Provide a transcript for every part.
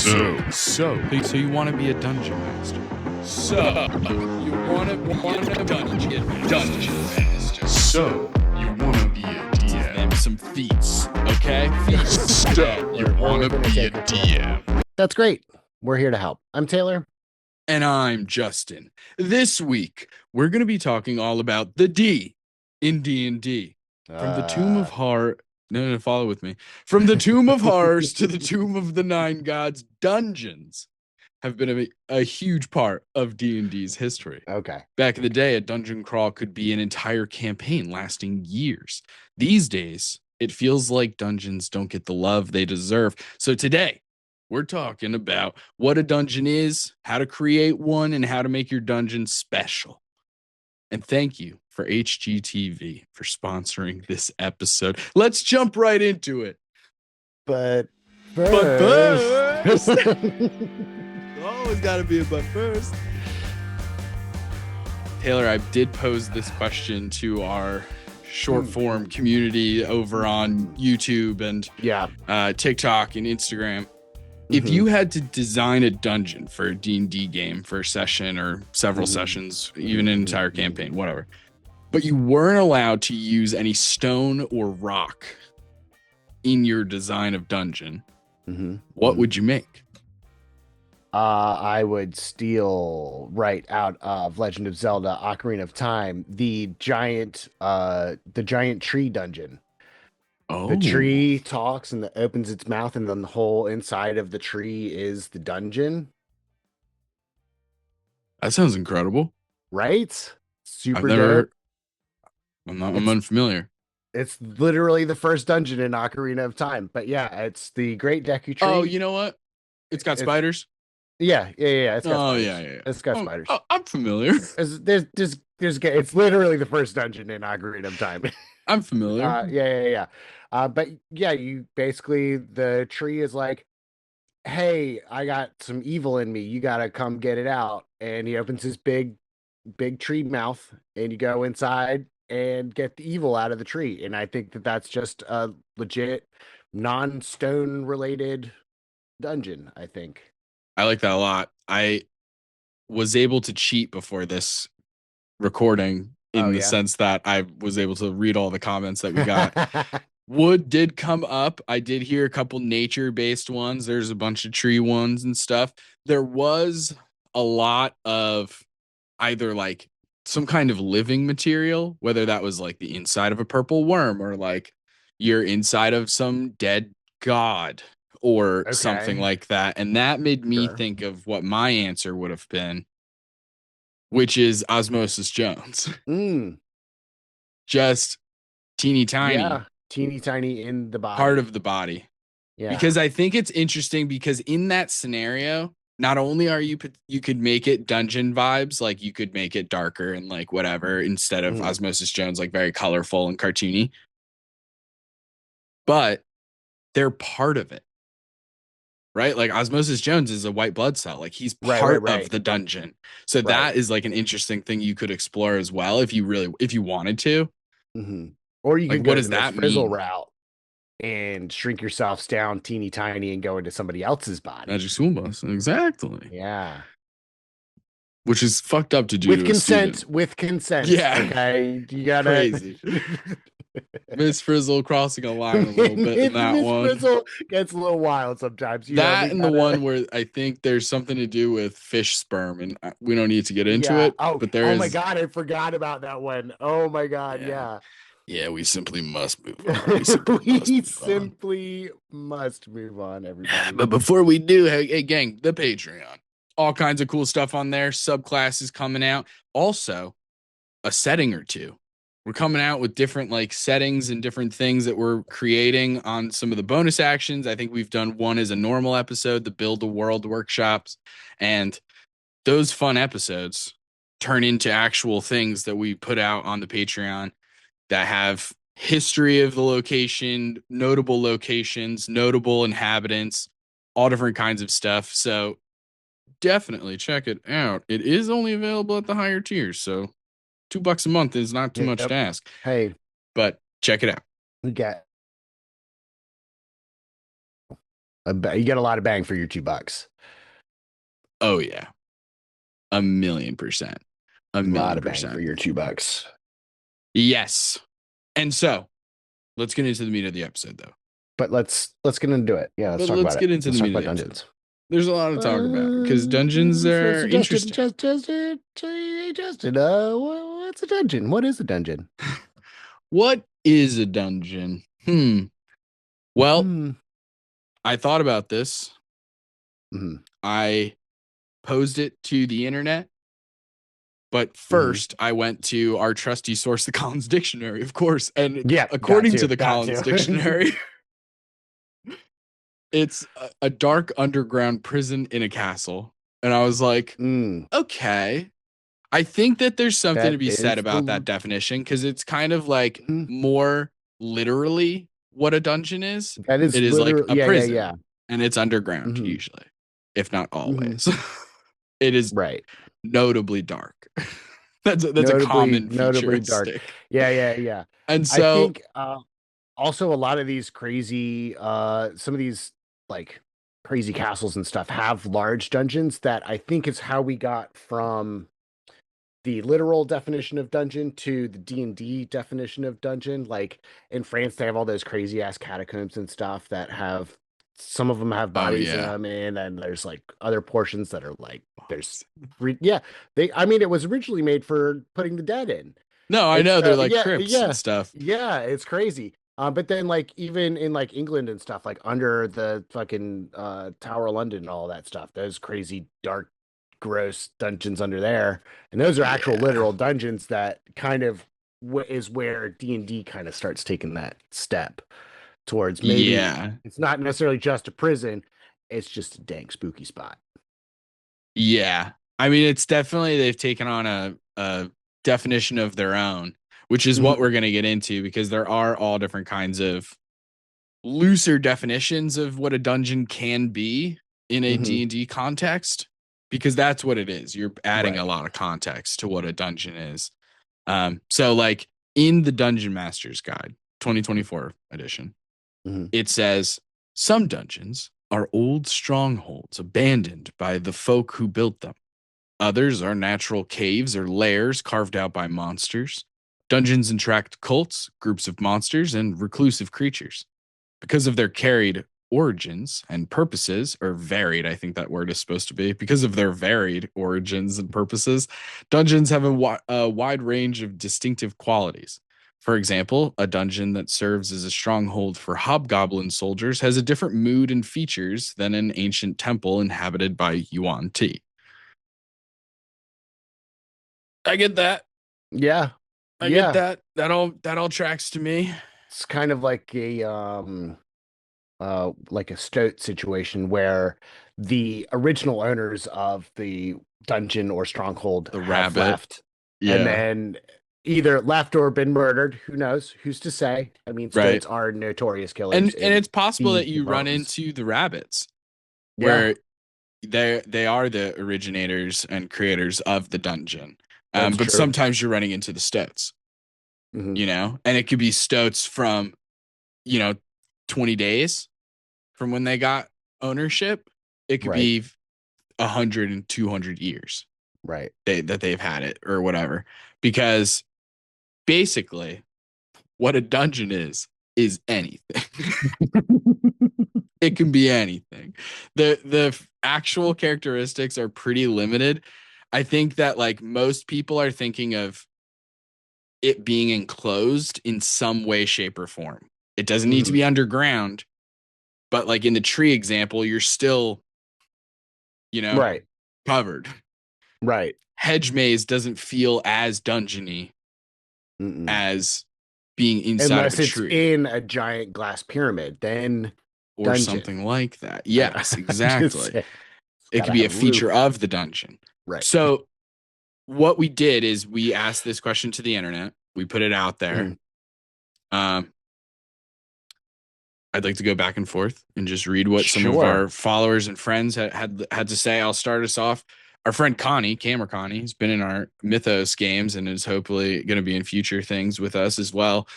So you want to be a dungeon master? So, you want to be a dungeon master. So you want to be a DM? Name some feats, okay? Feats. So you want to be a DM? That's great. We're here to help. I'm Taylor. And I'm Justin. This week, we're going to be talking all about the D in D&D. From the Tomb of Horror... No, follow with me. From the Tomb of Horrors to the Tomb of the Nine Gods, dungeons have been a huge part of D&D's history. Okay. Back in the day, a dungeon crawl could be an entire campaign lasting years. These days, it feels like dungeons don't get the love they deserve. So today, we're talking about what a dungeon is, how to create one, and how to make your dungeon special. And thank you for HGTV for sponsoring this episode. Let's jump right into it. But first. Always got to be a but first. Taylor, I did pose this question to our short form community over on YouTube and TikTok and Instagram. If you had to design a dungeon for a D&D game for a session or several sessions, even an entire campaign, whatever, but you weren't allowed to use any stone or rock in your design of dungeon, what would you make? I would steal right out of Legend of Zelda: Ocarina of Time the giant tree dungeon. Oh, The tree talks and opens its mouth, and then the whole inside of the tree is the dungeon. That sounds incredible. Right? Super dope. I'm unfamiliar. It's literally the first dungeon in Ocarina of Time. But yeah, it's the Great Deku Tree. Oh, you know what? It's got spiders. Yeah. It's got spiders. Yeah. It's got spiders. I'm familiar. It's literally the first dungeon in Ocarina of Time. I'm familiar. Yeah. But yeah, you basically, the tree is like, hey, I got some evil in me. You got to come get it out. And he opens his big tree mouth, and you go inside and get the evil out of the tree. And I think that that's just a legit non-stone related dungeon, I think. I like that a lot. I was able to cheat before this recording in the sense that I was able to read all the comments that we got. Wood did come up. I did hear a couple nature-based ones. There's a bunch of tree ones and stuff. There was a lot of either like some kind of living material, whether that was like the inside of a purple worm or like you're inside of some dead god or something like that. And that made me think of what my answer would have been, which is Osmosis Jones. Just teeny tiny. Yeah, teeny tiny in the body. Part of the body. Yeah. Because I think it's interesting because in that scenario, not only are you could make it dungeon vibes, like you could make it darker and like whatever instead of Osmosis Jones, like very colorful and cartoony, but they're part of it. Right? Like Osmosis Jones is a white blood cell. Like he's part of the dungeon. So that is like an interesting thing you could explore as well if you wanted to. Or you like, could go what does the that Frizzle mean? route and shrink yourself down teeny tiny and go into somebody else's body. Magic School Bus. Exactly. Yeah. Which is fucked up to do with to consent. A student. With consent. Yeah. Okay. You gotta crazy. Miss Frizzle crossing a line a little bit in that Miss one. Frizzle gets a little wild sometimes. The one where I think there's something to do with fish sperm, and we don't need to get into it. But oh my god, I forgot about that one. Oh my god, yeah. Yeah, we simply must move on. We simply must move on, everybody. But before we do, hey gang, the Patreon. All kinds of cool stuff on there. Subclasses coming out. Also, a setting or two. We're coming out with different like settings and different things that we're creating on some of the bonus actions. I think we've done one as a normal episode, the Build a World workshops. And those fun episodes turn into actual things that we put out on the Patreon that have history of the location, notable locations, notable inhabitants, all different kinds of stuff. So definitely check it out. It is only available at the higher tiers. So $2 a month is not too much to ask. Hey, but check it out. We got You get a lot of bang for your $2. Oh yeah, 1,000,000%, a A lot million of bang for percent. your $2. Yes. And so let's get into the meat of the episode, though. But let's get into it. Yeah, let's But talk let's about it. get into Let's the talk meat of about the episode. dungeons. There's a lot to talk about because dungeons So, are Justin, interesting. Justin, what's a dungeon? What is a dungeon? What is a dungeon? Well, Hmm. I thought about this. Mm-hmm. I posed it to the internet. But first, I went to our trusty source, the Collins Dictionary, of course. And Yeah, according to the Collins got to. Dictionary, it's a dark underground prison in a castle. And I was like, Mm, okay. I think that there's something to that be said is about that definition because it's kind of like mm, more literally what a dungeon is. that is It is like literally a yeah. prison and it's underground, Hmm. usually, if not Hmm. always. It is Right. notably dark. That's a common Notably dark. featuristic. Yeah. And I so, think also a lot of these crazy some of these like crazy castles and stuff have large dungeons that I think is how we got from the literal definition of dungeon to the D&D definition of dungeon. Like in France, they have all those crazy ass catacombs and stuff that have some of them have oh bodies in yeah. them, and then there's like other portions that are like yeah, they I mean it was originally made for putting the dead in. No, I It's know they're like crypts and stuff. yeah, it's crazy. But then like even in like England and stuff, like under the fucking Tower of London and all that stuff, those crazy dark, gross dungeons under there, and those are actual Yeah. literal dungeons that kind of is where D&D kind of starts taking that step towards maybe Yeah. it's not necessarily just a prison, it's just a dang spooky spot. Yeah. I mean, it's definitely they've taken on a definition of their own, which is what Hmm. we're going to get into because there are all different kinds of looser definitions of what a dungeon can be in a Hmm. D&D context because that's what it is. You're adding a Right. lot of context to what a dungeon is. So like in the Dungeon Master's Guide 2024 edition, Hmm. it says some dungeons are old strongholds abandoned by the folk who built them. Others are natural caves or lairs carved out by monsters. Dungeons attract cults, groups of monsters, and reclusive creatures. Because of their carried origins and purposes, or varied, I think that word is supposed to be, because of their varied origins and purposes, dungeons have a wide range of distinctive qualities. For example, a dungeon that serves as a stronghold for hobgoblin soldiers has a different mood and features than an ancient temple inhabited by Yuan Ti. I get that. Yeah. I get Yeah. that. That all tracks to me. It's kind of like a stoat situation where the original owners of the dungeon or stronghold The have rabbit. left and Yeah. then either left or been murdered. Who knows? Who's to say? I mean, Right. stoats are notorious killers And in it's possible that D&D you run realms. into the rabbits Yeah, where they are the originators and creators of the dungeon. that's But true. sometimes you're running into the stoats, Hmm. and it could be stoats from, you know, 20 days from when they got ownership. It could Right, be 100 and 200 years right. that they've had it or whatever. Because basically what a dungeon is anything. It can be anything. The actual characteristics are pretty limited. I think that like most people are thinking of it being enclosed in some way, shape, or form. It doesn't need to Hmm. be underground, but like in the tree example, you're still, you know, Right, covered. right. Hedge maze doesn't feel as dungeony Mm-mm. as being inside of a Unless it's tree in a giant glass pyramid, then or dungeon. something like that. I, Yes, I'm just exactly. saying, it's It got could to be a have a feature roof. of the dungeon. Right. So what we did is we asked this question to the internet. We put it out there. Mhm. Um, I'd like to go back and forth and just read what some of Sure. our followers and friends had to say. I'll start us off. Our friend Connie, Camera Connie, has been in our Mythos games and is hopefully going to be in future things with us as well.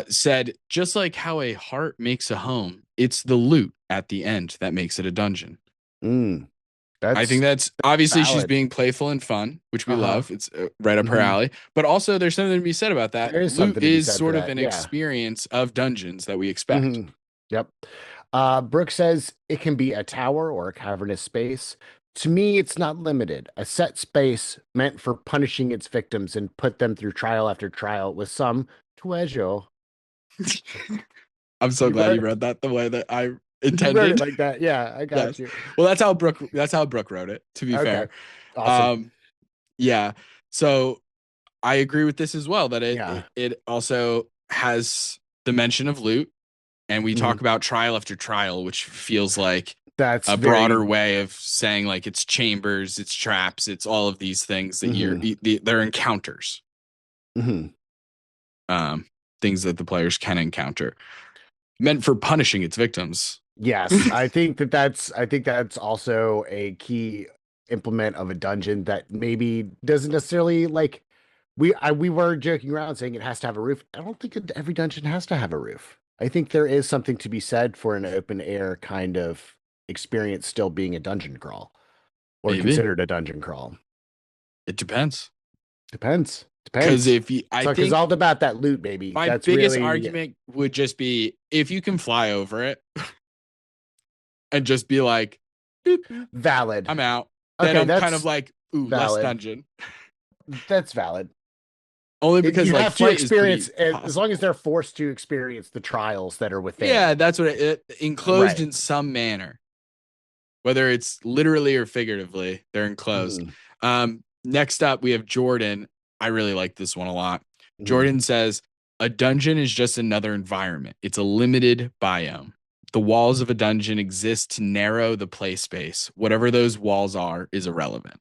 Said, just like how a heart makes a home, it's the loot at the end that makes it a dungeon. Mm, I think that's that's obviously she's valid. being playful and fun, which we Uh-huh. love. It's right up her Mhm. alley. But also, there's something to be said about that. There is Loot something to be is said for sort of that. an Yeah. experience of dungeons that we expect. Mhm. Yep. Brooke says it can be a tower or a cavernous space. To me, it's not limited. A set space meant for punishing its victims and put them through trial after trial with some pleasure. I'm so You glad wrote you read that the way that I you wrote it intended. like that. Yeah, I got Yes. you. Well, that's how Brooke wrote it, to be Okay. fair. Awesome. Um, yeah. So I agree with this as well, that it Yeah. it, it also has the mention of loot, and we Mhm. talk about trial after trial, which feels like That's a very broader way of saying like it's chambers, it's traps, it's all of these things that mhm. they're encounters, Mhm. um, things that the players can encounter, meant for punishing its victims. Yes, I think that's also a key implement of a dungeon that maybe doesn't necessarily like we were joking around saying it has to have a roof. I don't think every dungeon has to have a roof. I think there is something to be said for an open air kind of experience still being a dungeon crawl or Maybe considered a dungeon crawl. it depends, Depends. because Depends. if you, I So, because think all about that loot, baby. my That's biggest really argument would just be if you can fly over it and just be like, boop, boop, valid. I'm out. Then Okay, I'm kind of that's like, ooh, less valid. dungeon. That's valid. Only because You like have to flight is experience pretty as long as possible. they're forced to experience the trials that are Yeah, within. that's what enclosed Right. in some manner, whether it's literally or figuratively, they're enclosed. Mhm. Next up, we have Jordan. I really like this one a lot. Mhm. Jordan says, a dungeon is just another environment. It's a limited biome. The walls of a dungeon exist to narrow the play space. Whatever those walls are is irrelevant.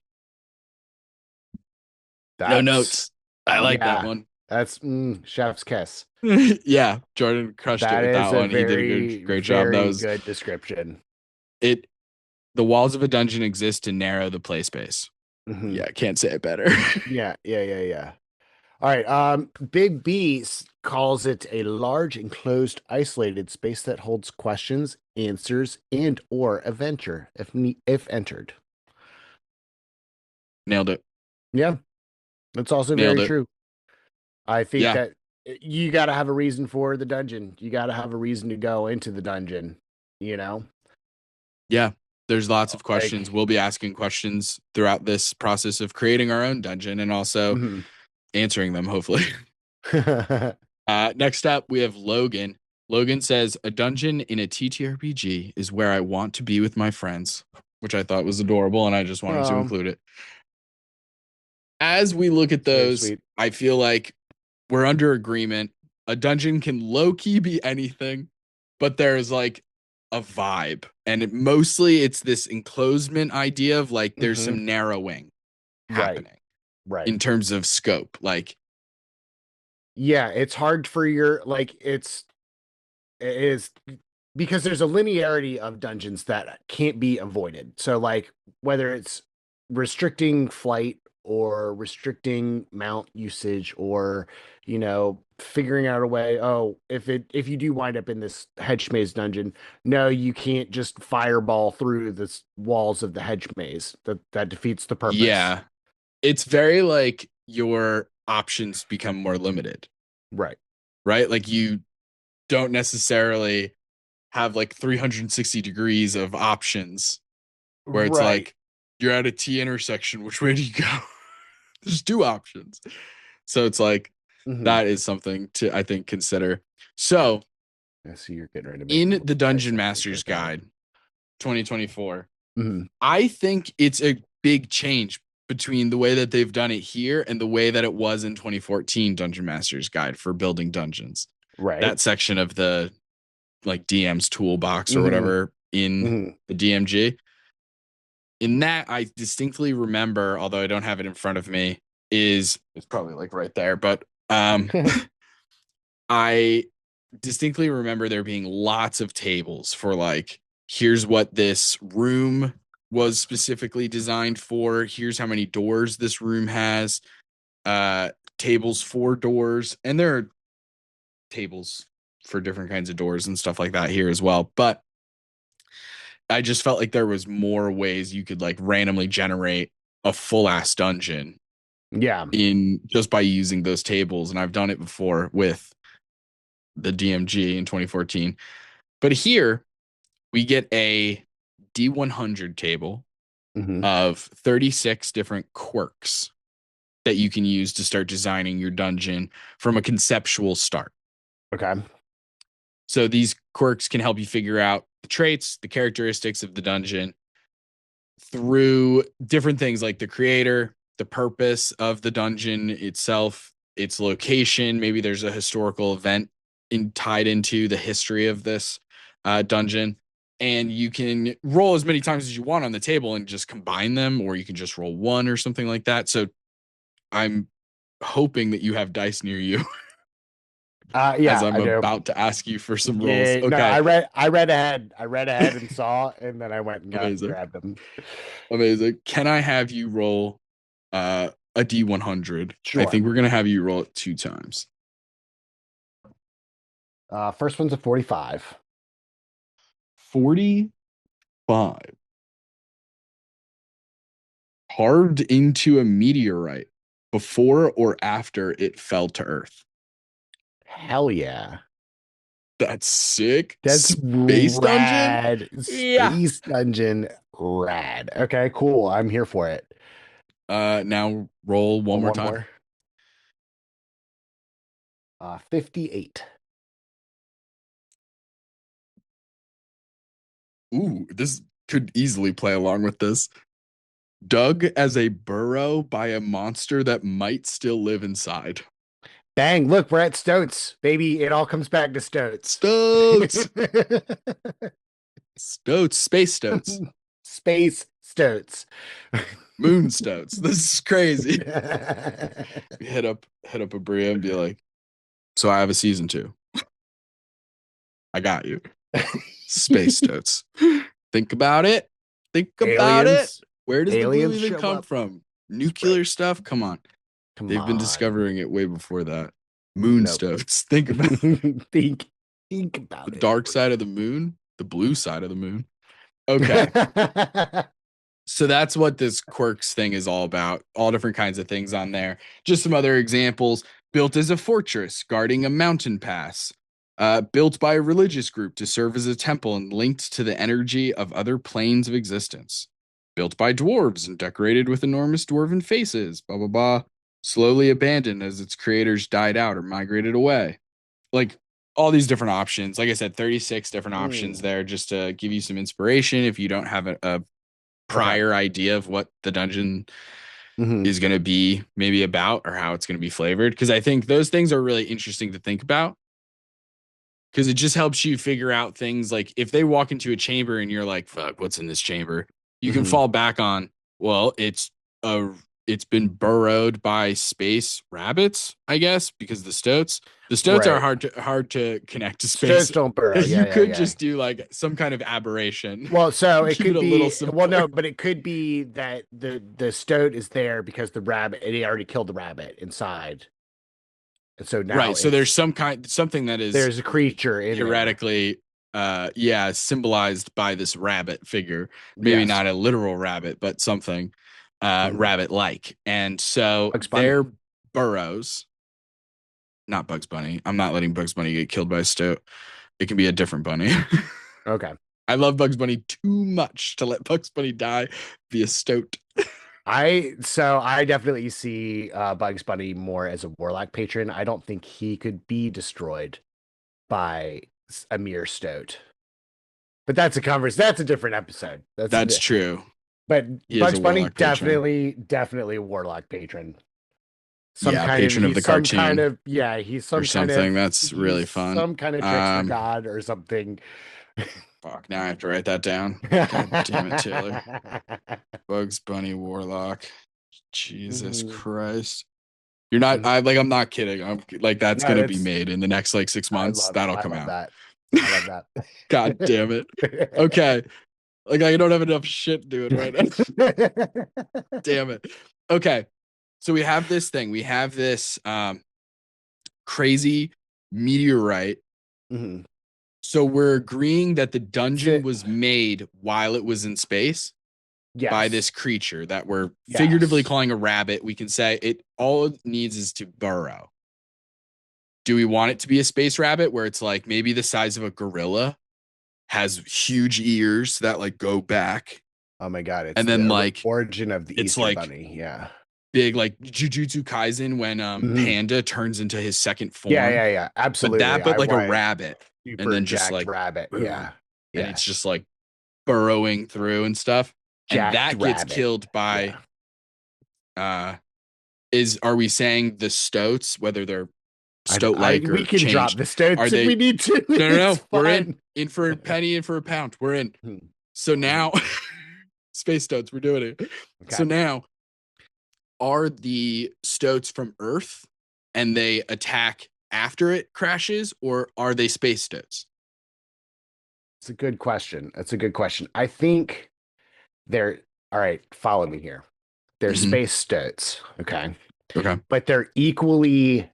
No That's notes. I like that yeah. one. That's chef's kiss. Yeah, Jordan crushed it That with is that a one. He did a good, very great job. That very was good description. it. The walls of a dungeon exist to narrow the play space. Mhm. Yeah, I can't say it better. Yeah. All right. Big B calls it a large, enclosed, isolated space that holds questions, answers, and or adventure if entered. Nailed it. Yeah, that's also Nailed very it. true. I think Yeah. that you got to have a reason for the dungeon. You got to have a reason to go into the dungeon, you know? Yeah. There's lots of questions. Like, We'll be asking questions throughout this process of creating our own dungeon and also mhm. answering them, hopefully. Next up, we have Logan. Logan says, a dungeon in a TTRPG is where I want to be with my friends, which I thought was adorable, and I just wanted to Oh, include it. As we look at it's very those, sweet. I feel like we're under agreement. A dungeon can low key be anything, but there's like a vibe. And mostly it's this enclosement idea of like there's Hmm. some narrowing Right, happening right. in terms of scope. Like, Yeah, it's hard for your like it is because there's a linearity of dungeons that can't be avoided. So like whether it's restricting flight or restricting mount usage or figuring out a way, oh, if you do wind up in this hedge maze dungeon, no, you can't just fireball through the walls of the hedge maze. That defeats the purpose. yeah, it's very like your options become more limited, Right. right? Like you don't necessarily have like 360 degrees of options where it's Right. like you're at a T intersection. Which way do you go? There's two options. So it's like Hmm. that is something to, I think, consider. So I see you're getting ready to make in me the Dungeon dissect Masters it right Guide 2024, now. Mhm. I think it's a big change between the way that they've done it here and the way that it was in 2014 Dungeon Masters Guide for building dungeons. Right. That section of the like DM's toolbox or Hmm. whatever in Hmm. the DMG. In that, I distinctly remember, although I don't have it in front of me, is it's probably like right there, but I distinctly remember there being lots of tables for like, here's what this room was specifically designed for. Here's how many doors this room has. Tables for doors, and there are tables for different kinds of doors and stuff like that here as well. But I just felt like there was more ways you could like randomly generate a full ass dungeon Yeah. in just by using those tables. And I've done it before with the DMG in 2014. But here we get a D100 table Hmm. of 36 different quirks that you can use to start designing your dungeon from a conceptual start. Okay. So these quirks can help you figure out the traits, the characteristics of the dungeon through different things like the creator, the purpose of the dungeon itself, its location. Maybe there's a historical event tied into the history of this dungeon. And you can roll as many times as you want on the table and just combine them, or you can just roll one or something like that. So I'm hoping that you have dice near you as Yeah, I'm I do. about to ask you for some rolls. Yeah, no, Okay. I read ahead. I read ahead and saw, and then I went and Amazing. grabbed them. Amazing. Can I have you roll a D100? I Sure. think we're going to have you roll it 2 times. First one's a 45. 45. Carved into a meteorite before or after it fell to Earth. Hell yeah. That's sick. That's Space dungeon? rad. Yeah. Space dungeon, rad. Okay, cool. I'm here for it. Now roll one more One time. more. 58. Ooh, this could easily play along with this. Dug as a burrow by a monster that might still live inside. Bang, look, we're at Stoats. Baby, it all comes back to Stoats. Stoats. Stoats. Space stoats. Space Stoats. Moon stoats. This is crazy. hit up a Bria and be like, so I have a season 2. I got you. Space stoats. Think about it. Think about it. Where does the blue Aliens even show come up. from? Nuclear stuff? Come on. Come They've been on. discovering it way before that. Moon Nope. stoats. Think about it. think about The it. dark side of the moon, the blue side of the moon. Okay. So that's what this quirks thing is all about. All different kinds of things on there. Just some other examples. Built as a fortress, guarding a mountain pass. Built by a religious group to serve as a temple and linked to the energy of other planes of existence. Built by dwarves and decorated with enormous dwarven faces. Blah, blah, blah. Slowly abandoned as its creators died out or migrated away. Like all these different options. Like I said, 36 different options there just to give you some inspiration if you don't have a prior idea of what the dungeon is going to be maybe about or how it's going to be flavored. Because I think those things are really interesting to think about. Because it just helps you figure out things like if they walk into a chamber and you're like, fuck, what's in this chamber? You can fall back on, well, it's been burrowed by space rabbits, I guess, because the stoats. The stoats are hard to connect to space. Stoats don't burrow. Yeah, you could just do like some kind of aberration. Well, so it Keep could it a be little simpler. no, but it could be that the stoat is there because the rabbit he already killed the rabbit inside. And so now Right. So there's something that is there's a creature in theoretically symbolized by this rabbit figure. Maybe Yes. not a literal rabbit, but something rabbit like. And so their burrows, not Bugs Bunny. I'm not letting Bugs Bunny get killed by a stoat. It can be a different bunny. Okay. I love Bugs Bunny too much to let Bugs Bunny die via stoat. I definitely see Bugs Bunny more as a warlock patron. I don't think he could be destroyed by a mere stoat. But that's a different episode. That's true. But He Bugs Bunny patron. definitely a warlock patron. Patron of the cartoon. He's some or something kind of, that's really fun. Some kind of trickster god or something. Fuck, now I have to write that down. God damn it, Taylor. Bugs Bunny Warlock. Jesus Christ. You're not I'm not kidding. I'm like that's gonna be made in the next like 6 months. That'll come out. That. I love that. God damn it. Okay. Like I don't have enough shit doing right now. Damn it. Okay. So we have this thing. We have this crazy meteorite So we're agreeing that the dungeon Sit- was made while it was in space Yes. by this creature that we're Yes. figuratively calling a rabbit. We can say it all it needs is to burrow. Do we want it to be a space rabbit where it's like maybe the size of a gorilla, has huge ears that like go back, Oh my god! It's and then the like origin of the it's Easter like Bunny. Yeah. big like Jujutsu Kaisen when Mhm. Panda turns into his second form? Yeah. Absolutely. But I like a want rabbit, and super then just jacked like rabbit. Yeah. and it's Yes. just like burrowing through and stuff. And Jacked that gets rabbit. killed by are we saying the stoats, whether they're stoat like we or can drop changed? the stoats Are if they we need to. no. It's We're fine. in for a penny, in for a pound. We're in. Hmm. So now space stoats, we're doing it. Okay. So now are the stoats from Earth and they attack after it crashes, or are they space stoats? It's a good question. That's a good question. I think they're all right. Follow me here. They're Mhm. space stoats. Okay. Okay. But they're equally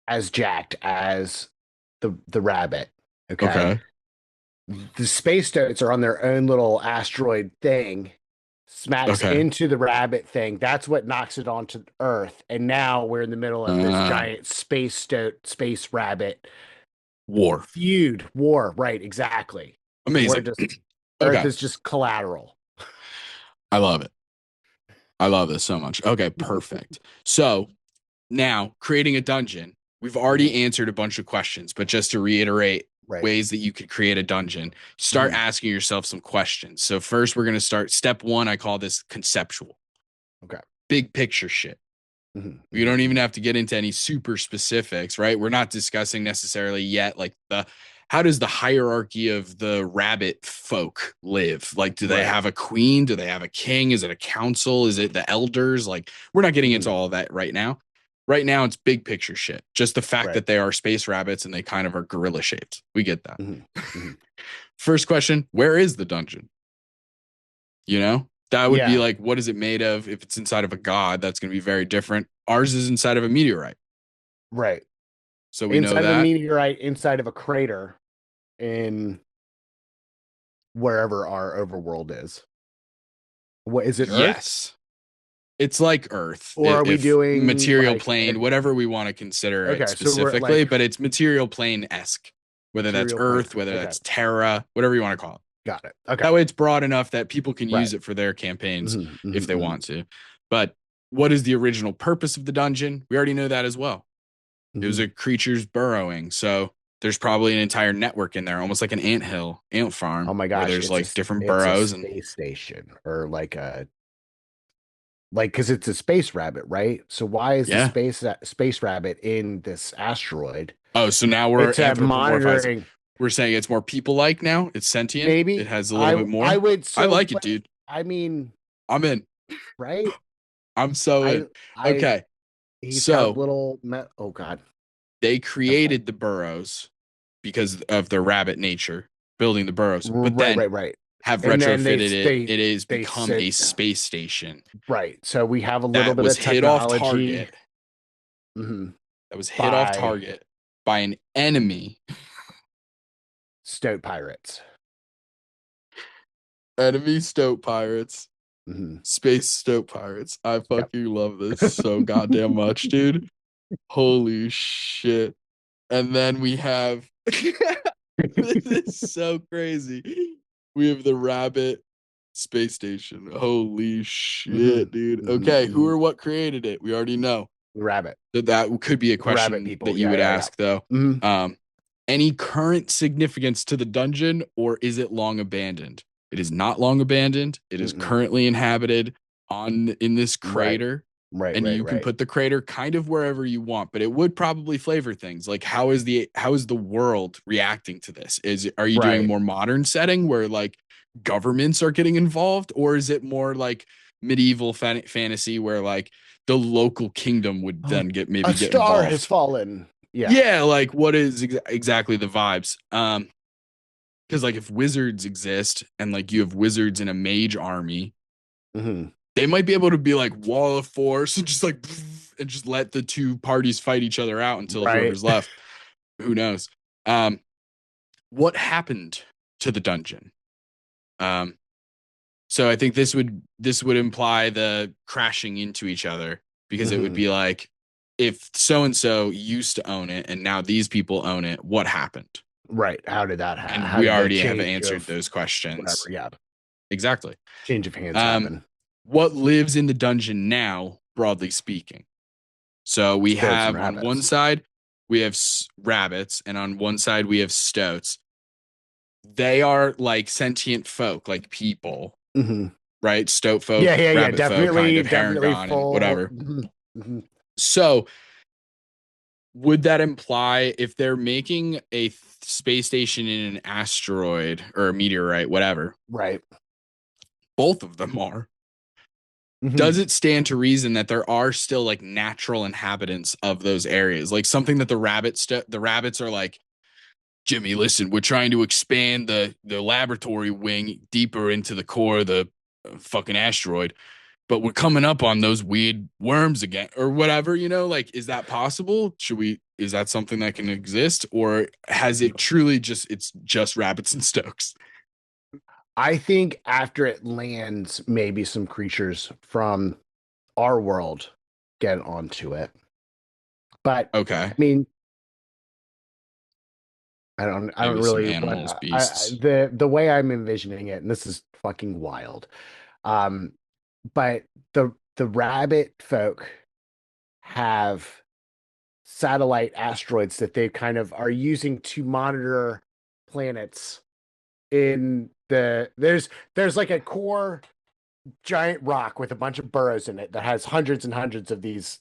as jacked as the rabbit. Okay. The space stoats are on their own little asteroid thing, smacks Okay. into the rabbit thing. That's what knocks it onto Earth. And now we're in the middle of this giant space stoat, space rabbit War. feud, war. Right. Exactly. Amazing. We're just, Earth Okay. is just collateral. I love it. I love this so much. Okay, perfect. So now creating a dungeon, we've already answered a bunch of questions, but just to reiterate Right. ways that you could create a dungeon, start asking yourself some questions. So first we're going to start step 1. I call this conceptual. Okay. Big picture shit. Mhm. You don't even have to get into any super specifics, right? We're not discussing necessarily yet like how does the hierarchy of the rabbit folk live? Like, do they Right. have a queen? Do they have a king? Is it a council? Is it the elders? Like, we're not getting into all of that right now. Right now, it's big picture shit. Just the fact Right. that they are space rabbits and they kind of are gorilla shaped. We get that. Mm-hmm. First question, where is the dungeon? You know, that would be Yeah. like, what is it made of? If it's inside of a god, that's going to be very different. Ours is inside of a meteorite. Right. So we Inside know of a that. meteorite, inside of a crater in wherever our overworld is. What is it? Earth? Yes. It's like Earth. Or are we if doing material like plane, whatever we want to consider it Okay, so we're specifically, like- but it's material plane esque, whether that's Material plane, Earth, whether okay. that's Terra, whatever you want to call it. Got it. Okay. That way it's broad enough that people can Right. use it for their campaigns Mhm, mhm, if they mhm. want to. But what is the original purpose of the dungeon? We already know that as well. It was Mhm. a creature's burrowing. So there's probably an entire network in there, almost like an ant farm. Oh my where gosh. there's it's like a, different it's burrows a and space station or because it's a space rabbit, right? So why is Yeah. the space rabbit in this asteroid? oh, so now we're It's monitoring. anthropomorphizing. We're saying it's more people-like now. It's sentient. Maybe It has a little bit more. I would. I like it, but, dude. I mean, I'm in. right? I'm so in. I Okay. He's So got little. Oh God. they created the burrows because of their rabbit nature, building the burrows, but then Right. have And then retrofitted it. It has they become sit- a space station Right. So we have a little that bit was of hit off technology. target. Mhm. That was hit off By- target by an enemy. Stoat pirates. Enemy stoat pirates. Mhm. Space stoat pirates. I fucking love this so goddamn much, dude. Holy shit. And then we have this is so crazy. We have the rabbit space station. Holy shit, Mhm. dude. Mhm. Okay, who Mhm. or what created it? We already know. Rabbit. That could be a Rabbit question people. that you Yeah, would yeah, yeah. ask though. Mhm. Any current significance to the dungeon, or is it long abandoned? It is not long abandoned. It is Mm-mm. currently inhabited in this Right. crater. Right. And right. you can right. put the crater kind of wherever you want, but it would probably flavor things. Like how is the world reacting to this? Are you doing a Right. more modern setting where like governments are getting involved, or is it more like medieval fantasy where like the local kingdom would then get a star involved? has fallen. Yeah. Yeah, like what is exactly the vibes? Because like if wizards exist and like you have wizards in a mage army, Mhm. they might be able to be like wall of force and just like and just let the two parties fight each other out until Right. whoever's left. Who knows? what happened to the dungeon? Um, so I think this would imply the crashing into each other, because it would Mhm. be like, if so and so used to own it and now these people own it, what happened? Right. How did that And how we did the already have change answered of those whatever? questions. Yeah. Exactly. Change of hands Um, happen. what lives in the dungeon now, broadly speaking? So we Stoats and have on one rabbits. side, we have rabbits, and on one side, we have stoats. They are like sentient folk, like people, Hmm. right? Stoat Yeah, folk, yeah, yeah. rabbit folk, kind Definitely, of definitely Harengon, full. whatever. Mhm. So would that imply, if they're making a space station in an asteroid or a meteorite, whatever, Right. both of them are, Hmm. does it stand to reason that there are still like natural inhabitants of those areas? Like something that the rabbits are like, Jimmy, listen, we're trying to expand the laboratory wing deeper into the core of the fucking asteroid, but we're coming up on those weird worms again or whatever, like, is that possible? Is that something that can exist, or has it truly it's just rabbits and stokes? I think after it lands, maybe some creatures from our world get onto it. But I Okay. mean, I don't Maybe some really animals, beasts. the way I'm envisioning it, and this is fucking wild. Um, but the rabbit folk have satellite asteroids that they kind of are using to monitor planets in there's like a core giant rock with a bunch of burrows in it that has hundreds and hundreds of these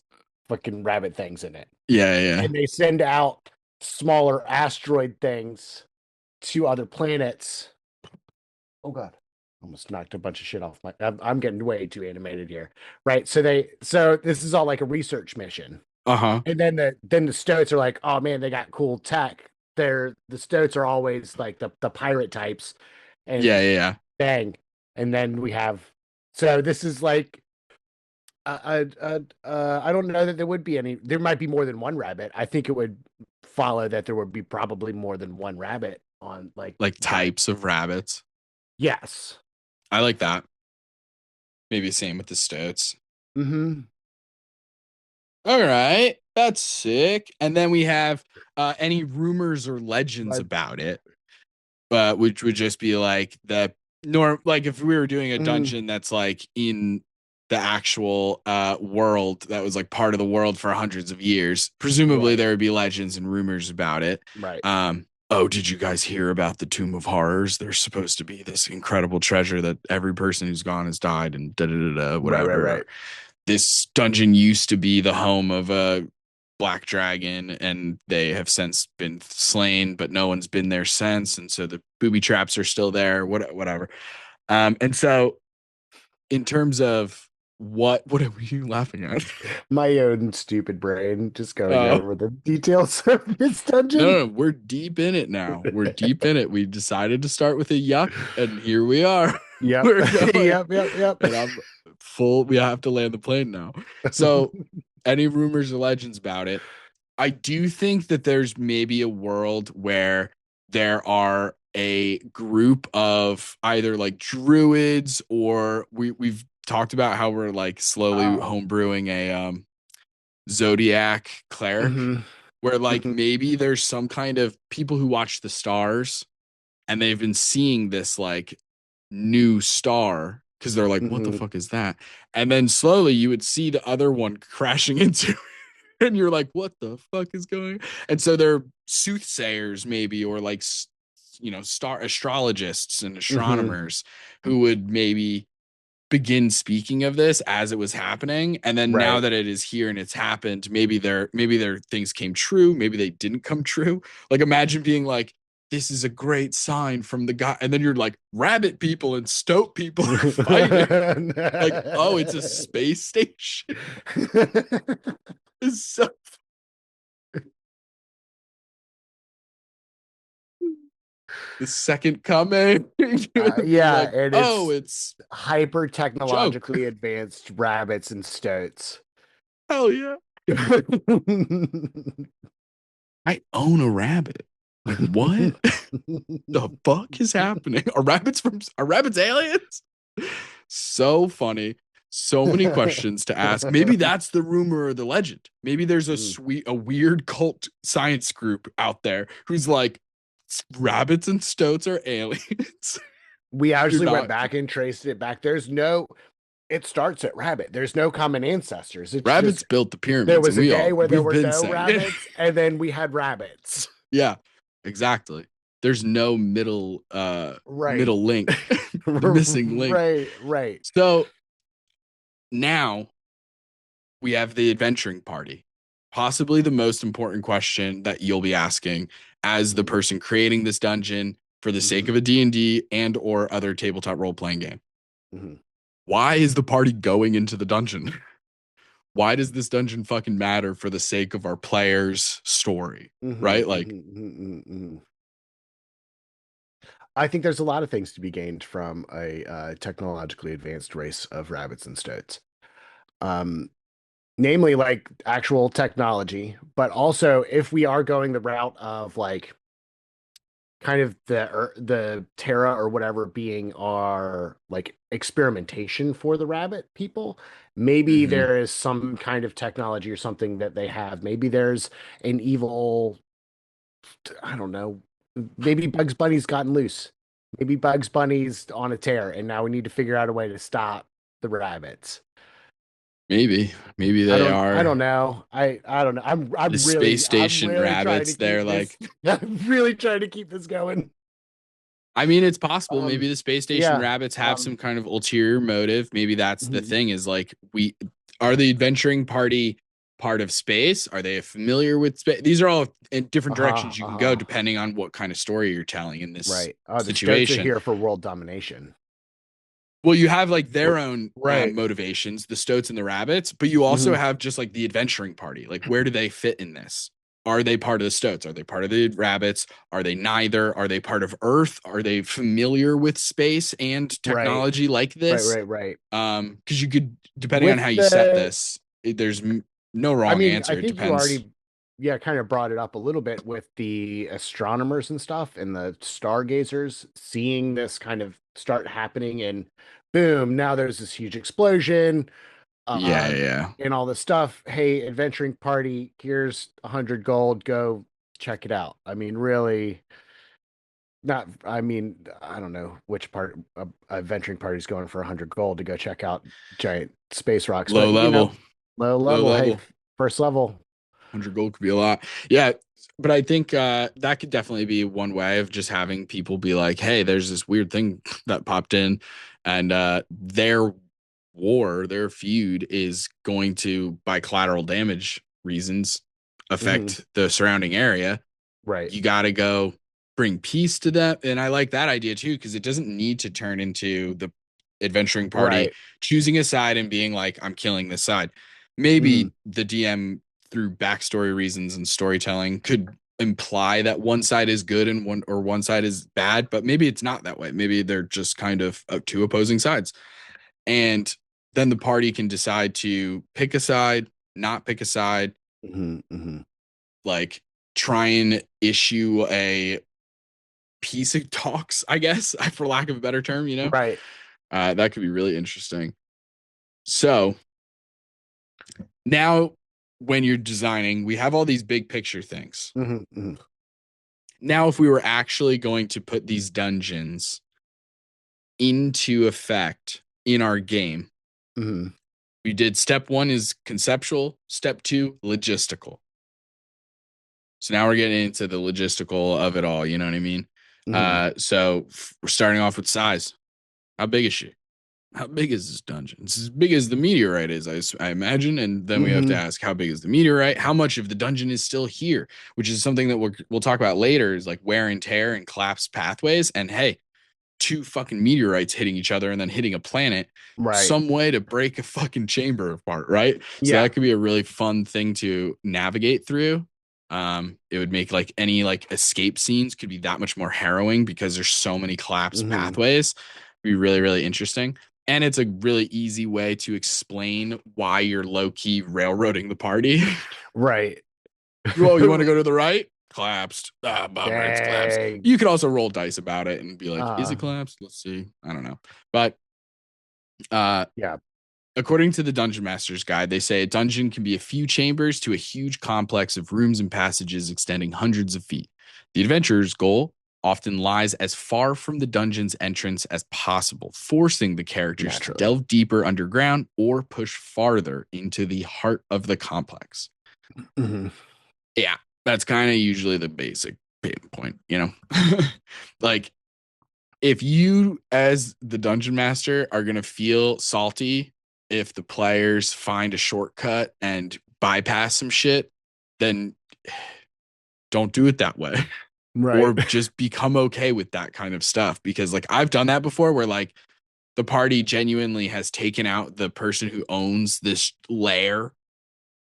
fucking rabbit things in it. Yeah, yeah. And they send out smaller asteroid things to other planets. Oh god. Almost knocked a bunch of shit off my I'm getting way too animated here. Right. So this is all like a research mission. Uh-huh. And then the Stoats are like, oh man, they got cool tech. The Stoats are always like the pirate types, Yeah, and yeah, yeah. bang, and then we have. So this is like, I don't know that there would be any. There might be more than one rabbit. I think it would follow that there would be probably more than one rabbit on like Like giant. types of rabbits. Yes. I like that. Maybe same with the stoats. Mm-hmm. All right, that's sick. And then we have any rumors or legends But about it, which would just be like like if we were doing a mm, dungeon that's like in the actual world that was like part of the world for hundreds of years, presumably right, there would be legends and rumors about it. right, Oh, did you guys hear about the Tomb of Horrors? There's supposed to be this incredible treasure that every person who's gone has died and da da da da right, whatever. right, Or this dungeon used to be the home of a black dragon and they have since been slain, but no one's been there since, and so the booby traps are still there, whatever. And so in terms of what are you laughing at? My own stupid brain just going Oh, over the details of this no, dungeon. no, we're deep in it now. We're deep in it. We decided to start with a yuck, and here we are. Yep. We're going, Yep. and I'm full. We have to land the plane now. So, any rumors or legends about it? I do think that there's maybe a world where there are a group of either like druids, or we've talked about how we're like slowly Oh. homebrewing a zodiac cleric, Hmm. where like Hmm. maybe there's some kind of people who watch the stars and they've been seeing this like new star because they're like, what the Hmm. fuck is that? And then slowly you would see the other one crashing into it. And you're like, what the fuck is going on? And so they're soothsayers, maybe, or like, star astrologists and Hmm. astronomers who would maybe begin speaking of this as it was happening. And then now Right. that it is here and it's happened, maybe their things came true, maybe they didn't come true. Like imagine being like, this is a great sign from the guy, and then you're like, rabbit people and stoat people are fighting. Like, oh, it's a space station. It's so the second coming. Be Yeah, like, and oh, it's it's hyper a joke. technologically advanced rabbits and stoats. Hell yeah. I own a rabbit. Like, what the fuck is happening? Are rabbits aliens? So funny. So many questions to ask. Maybe that's the rumor or the legend. Maybe there's a weird cult science group out there who's like, rabbits and stoats are aliens. We actually went not- back and traced it back. It starts at rabbit. There's no common ancestors. It's Rabbits just built the pyramids. there was and a day where there we've were been no saying it. rabbits, and then we had rabbits. Yeah, exactly. There's no middle Right. link, the missing link. Right. So now we have the adventuring party. Possibly the most important question that you'll be asking as the person creating this dungeon for the sake of a D&D and or other tabletop role-playing game. Mm-hmm. Why is the party going into the dungeon? Why does this dungeon fucking matter for the sake of our players' story? Right? Like, I think there's a lot of things to be gained from a technologically advanced race of rabbits and stoats. Namely like actual technology, but also if we are going the route of like kind of the Terra or whatever being our like experimentation for the rabbit people, maybe there is some kind of technology or something that they have. Maybe there's an evil, I don't know, maybe Bugs Bunny's gotten loose. Maybe Bugs Bunny's on a tear and now we need to figure out a way to stop the rabbits. maybe they are. I don't know. I don't know. I'm the really space station I'm really rabbits. They're like, I'm really trying to keep this going. I mean, it's possible. Maybe the space station yeah, rabbits have some kind of ulterior motive. Maybe that's the thing. Is like, we are the adventuring party part of space. Are they familiar with space? These are all in different directions you can go depending on what kind of story you're telling in this situation. The Stoats are here for world domination. Well, you have like their own motivations, the stoats and the rabbits, but you also have just like the adventuring party. Like, where do they fit in this? Are they part of the stoats? Are they part of the rabbits? Are they neither? Are they part of Earth? Are they familiar with space and technology like this? Right. Because you could, depending on how you set this, there's no wrong answer. I think it depends. you already, kind of brought it up a little bit with the astronomers and stuff and the stargazers seeing this kind of start happening, and boom, now there's this huge explosion. And all this stuff. Hey, adventuring party, here's 100 gold. Go check it out. I mean, really, I don't know which part adventuring party is going for 100 gold to go check out giant space rocks. Low level. Low level. Hey, first level. 100 gold could be a lot. Yeah. But I think that could definitely be one way of just having people be like, hey, there's this weird thing that popped in, and their feud is going to, by collateral damage reasons, affect the surrounding area. Right. You got to go bring peace to that. And I like that idea too, because it doesn't need to turn into the adventuring party choosing a side and being like, I'm killing this side. Maybe the DM, through backstory reasons and storytelling, could imply that one side is good and one side is bad, but maybe it's not that way. Maybe they're just kind of two opposing sides. And then the party can decide to pick a side, not pick a side, like try and issue a peace of talks, I guess, for lack of a better term, Right. That could be really interesting. So now when you're designing, we have all these big picture things. Now, if we were actually going to put these dungeons into effect in our game, we did step 1 is conceptual, step 2 logistical. So now we're getting into the logistical of it all, you know what I mean? So we're starting off with size. How big is she? How big is this dungeon? It's as big as the meteorite is, I imagine. And then we have to ask, how big is the meteorite? How much of the dungeon is still here? Which is something that we'll talk about later, is like wear and tear and collapsed pathways. And hey, 2 fucking meteorites hitting each other and then hitting a planet, some way to break a fucking chamber apart, right? So that could be a really fun thing to navigate through. It would make like any like escape scenes could be that much more harrowing because there's so many collapsed pathways. It'd be really, really interesting. And it's a really easy way to explain why you're low-key railroading the party. Right. Well, you want to go to the right? collapsed. Ah, bummer, it's collapsed. Dang. You could also roll dice about it and be like, is Uh, it collapsed? Let's see. I don't know. But yeah. according to the Dungeon Master's Guide, they say a dungeon can be a few chambers to a huge complex of rooms and passages extending hundreds of feet. The adventurer's goal often lies as far from the dungeon's entrance as possible, forcing the characters to Naturally. delve deeper underground or push farther into the heart of the complex. Mhm. Yeah, that's kind of usually the basic point, you know? Like, if you, as the dungeon master, are going to feel salty if the players find a shortcut and bypass some shit, then don't do it that way. Right. Or just become okay with that kind of stuff. Because, like, I've done that before where, like, the party genuinely has taken out the person who owns this lair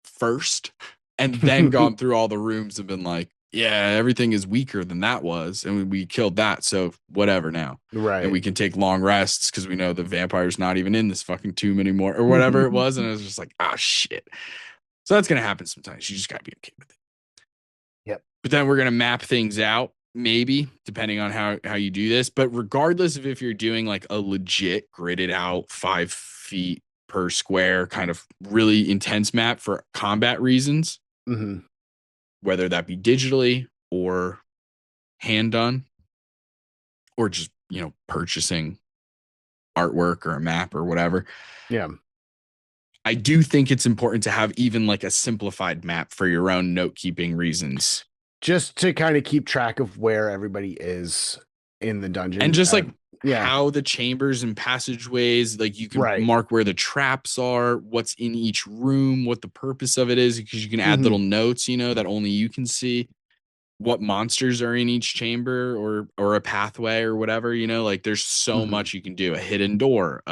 first and then gone through all the rooms and been like, yeah, everything is weaker than that was. And we killed that. So whatever now. Right. And we can take long rests because we know the vampire's not even in this fucking tomb anymore or whatever it was. And I was just like, ah, shit. So that's going to happen sometimes. You just got to be okay with it. Yep. But then we're going to map things out, maybe, depending on how you do this. But regardless of if you're doing like a legit gridded out 5 feet per square kind of really intense map for combat reasons, Mhm. whether that be digitally or hand done or just, you know, purchasing artwork or a map or whatever. Yeah. I do think it's important to have even like a simplified map for your own note keeping reasons. Just to kind of keep track of where everybody is in the dungeon. And just like yeah. how the chambers and passageways, like you can Right. mark where the traps are, what's in each room, what the purpose of it is, because you can add Mhm. little notes, you know, that only you can see. What monsters are in each chamber or a pathway or whatever, you know, like there's so Mhm. much you can do. A hidden door,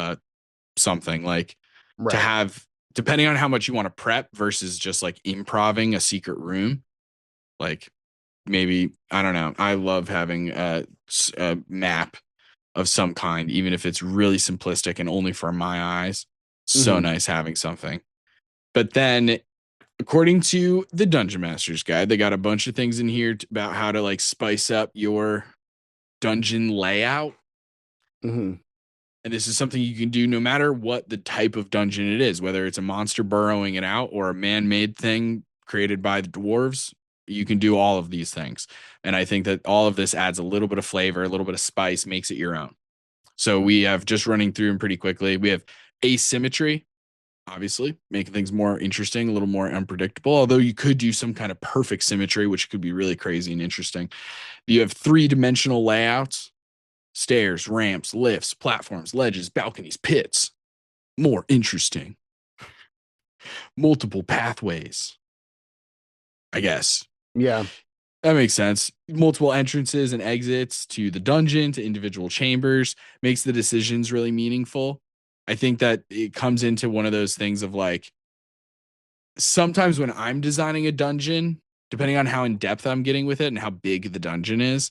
something like to Right. have, depending on how much you want to prep versus just like improving a secret room. Like maybe, I don't know. I love having a map of some kind, even if it's really simplistic and only for my eyes. So Mhm. nice having something. But then according to the Dungeon Master's Guide, they got a bunch of things in here about how to like spice up your dungeon layout. Mhm. And this is something you can do no matter what the type of dungeon it is, whether it's a monster burrowing it out or a man-made thing created by the dwarves. You can do all of these things. And I think that all of this adds a little bit of flavor, a little bit of spice, makes it your own. So we have, just running through them pretty quickly, we have asymmetry, obviously, making things more interesting, a little more unpredictable. Although you could do some kind of perfect symmetry, which could be really crazy and interesting. You have 3-dimensional layouts: stairs, ramps, lifts, platforms, ledges, balconies, pits. More interesting. Multiple pathways, I guess. Yeah. That makes sense. Multiple entrances and exits to the dungeon, to individual chambers, makes the decisions really meaningful. I think that it comes into one of those things of like, sometimes when I'm designing a dungeon, depending on how in depth I'm getting with it and how big the dungeon is,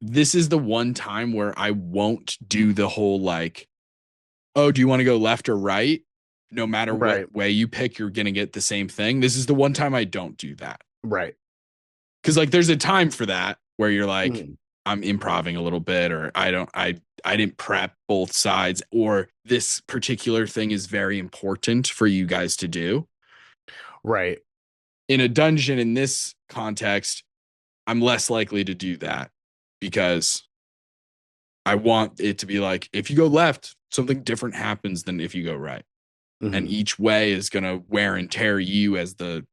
this is the one time where I won't do the whole like, oh, do you want to go left or right? No matter Right. what way you pick, you're going to get the same thing. This is the one time I don't do that. Right. Cause like there's a time for that where you're like, Mhm. I'm improving a little bit, or I didn't prep both sides, or this particular thing is very important for you guys to do. Right. In a dungeon in this context, I'm less likely to do that because I want it to be like, if you go left, something different happens than if you go right. And Mhm. each way is going to wear and tear you as the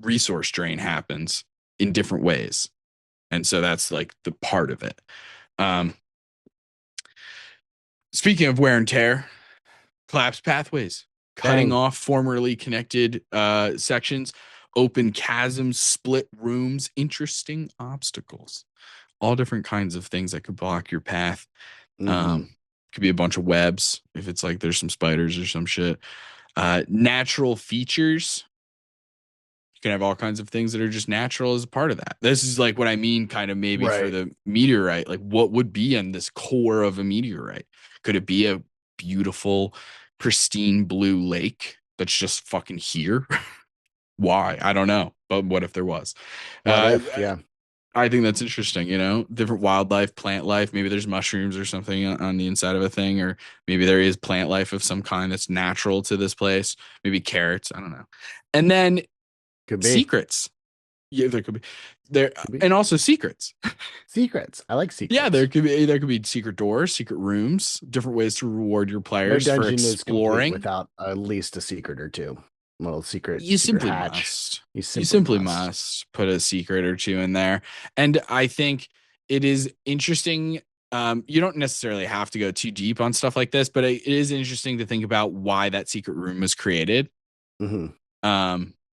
resource drain happens in different ways. And so that's like the part of it. Um, Speaking of wear and tear, collapse pathways, cutting Dang. off formerly connected sections, open chasms, split rooms, interesting obstacles, all different kinds of things that could block your path. Mhm. Could be a bunch of webs if it's like there's some spiders or some shit. Natural features. You can have all kinds of things that are just natural as a part of that. This is like what I mean, kind of maybe for Right. the meteorite. Like, what would be in this core of a meteorite? Could it be a beautiful, pristine blue lake that's just fucking here? Why? I don't know. But what if there was? What Uh, if? Yeah. I think that's interesting, different wildlife, plant life. Maybe there's mushrooms or something on the inside of a thing, or maybe there is plant life of some kind that's natural to this place. Maybe carrots. I don't know. And then Could be. secrets. Yeah, there could be there, Could be. and also secrets. Secrets. I like secrets. Yeah, there could be secret doors, secret rooms, different ways to reward your No players for dungeon is complete exploring. without at least a secret or two. Little secret. You secret simply hatch. must. You You simply must put a secret or two in there. And I think it is interesting. You don't necessarily have to go too deep on stuff like this, but it is interesting to think about why that secret room was created. Mhm.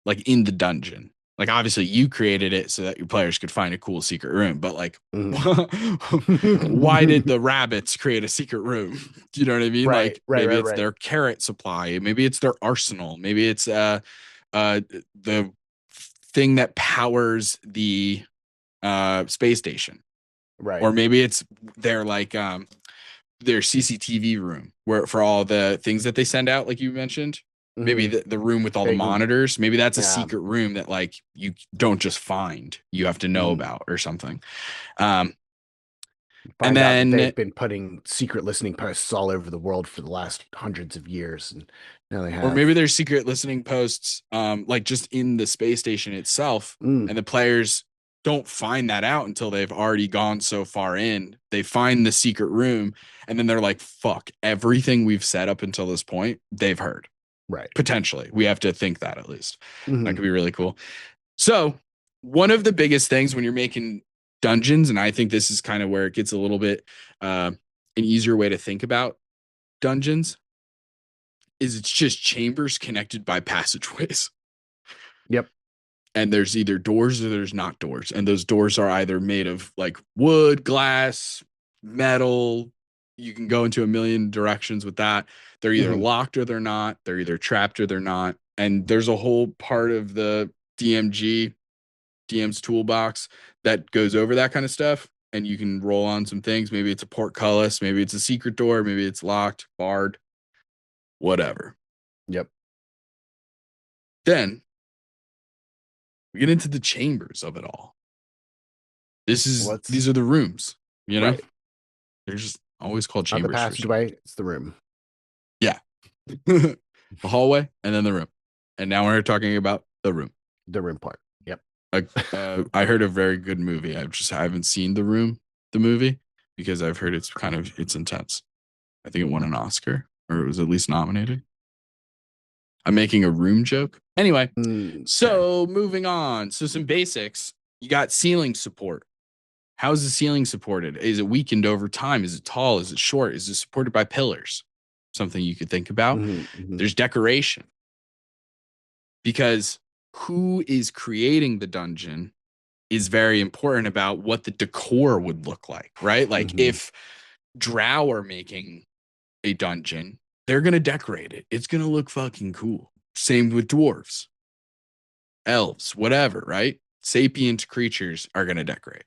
Like in the dungeon. Like obviously you created it so that your players could find a cool secret room, but like why did the rabbits create a secret room? Do you know what I mean? Right, Like right, maybe right, it's right. their carrot supply, maybe it's their arsenal, maybe it's the thing that powers the space station. Right. Or maybe it's their their CCTV room where for all the things that they send out, like you mentioned. Maybe Mhm. the room with all They the can- monitors. Maybe that's a yeah. secret room that like you don't just find, you have to know Mhm. about or something. Um, Find and out that then they've been putting secret listening posts all over the world for the last hundreds of years, and now they or have. maybe there's secret listening posts, like just in the space station itself, Mm, and the players don't find that out until they've already gone so far in. They find the secret room, and then they're like, "Fuck! Everything we've said up until this point, they've heard." right. Potentially, we have to think that at least. That Mhm. could be really cool. So, one of the biggest things when you're making dungeons, and I think this is kind of where it gets a little bit an easier way to think about dungeons, is it's just chambers connected by passageways. Yep. And there's either doors or there's not doors. And those doors are either made of like wood, glass, metal. You can go into a million directions with that. They're either Mhm. locked or they're not. They're either trapped or they're not. And there's a whole part of the DM's toolbox that goes over that kind of stuff. And you can roll on some things. Maybe it's a portcullis. Maybe it's a secret door. Maybe it's locked, barred, whatever. Yep. Then we get into the chambers of it all. These are the rooms, right. They're just always called Not the chambers. passageway. It's the room. Yeah. The hallway and then the room. And now we're talking about the room. The room part. Yep. I heard a very good movie. I haven't seen The Room, the movie, because I've heard it's intense. I think it won an Oscar, or it was at least nominated. I'm making a room joke. Anyway, Okay. so moving on. So some basics. You got ceiling support. How is the ceiling supported? Is it weakened over time? Is it tall? Is it short? Is it supported by pillars? Something you could think about. Mhm, mhm. There's decoration. Because who is creating the dungeon is very important about what the decor would look like, right? Like Mhm. if Drow are making a dungeon, they're going to decorate it. It's going to look fucking cool. Same with dwarves, elves, whatever, right? Sapient creatures are going to decorate.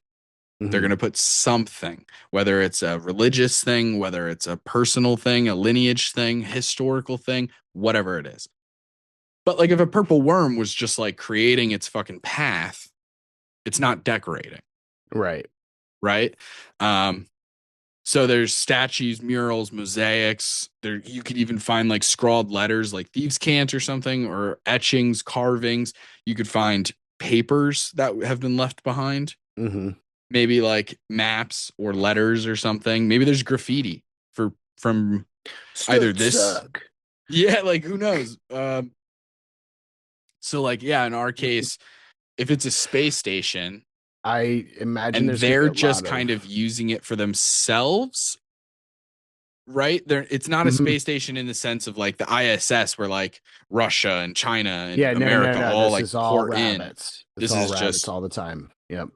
They're Mhm. going to put something, whether it's a religious thing, whether it's a personal thing, a lineage thing, historical thing, whatever it is. But like if a purple worm was just like creating its fucking path, it's not decorating, Right. right? So there's statues, murals, mosaics. There you could even find like scrawled letters like thieves' cant or something, or etchings, carvings. You could find papers that have been left behind. Mhm. Maybe like maps or letters or something. Maybe there's graffiti from either Stoats this. suck. Yeah, like who knows? So like yeah, in our case, if it's a space station I imagine and there's gonna be they're a just lot kind of using it for themselves, right? It's not a Mhm. space station in the sense of like the ISS where like Russia and China and Yeah, no, America no. all This like is all port in. rabbits. It's This all is rabbits just all the time. Yep.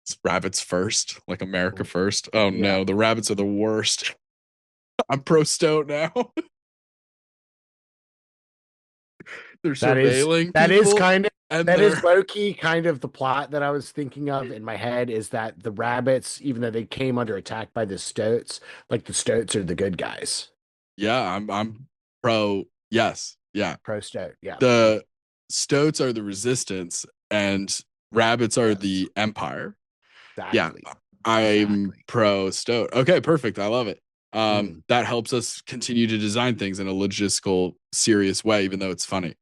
it's rabbits first, like America first. Oh Yeah. no, the rabbits are the worst. I'm pro stoat now. They're That is surveilling that is people, kind of and that is they're low key kind of the plot that I was thinking of in my head is that the rabbits, even though they came under attack by the stoats, like the stoats are the good guys. yeah, I'm pro. Yes, yeah. Pro stoat. Yeah. The stoats are the resistance, and rabbits are Yes. the empire. Yeah, Exactly. I'm Exactly. pro Stoat. Okay, perfect. I love it. Mm. That helps us continue to design things in a logistical, serious way, even though it's funny.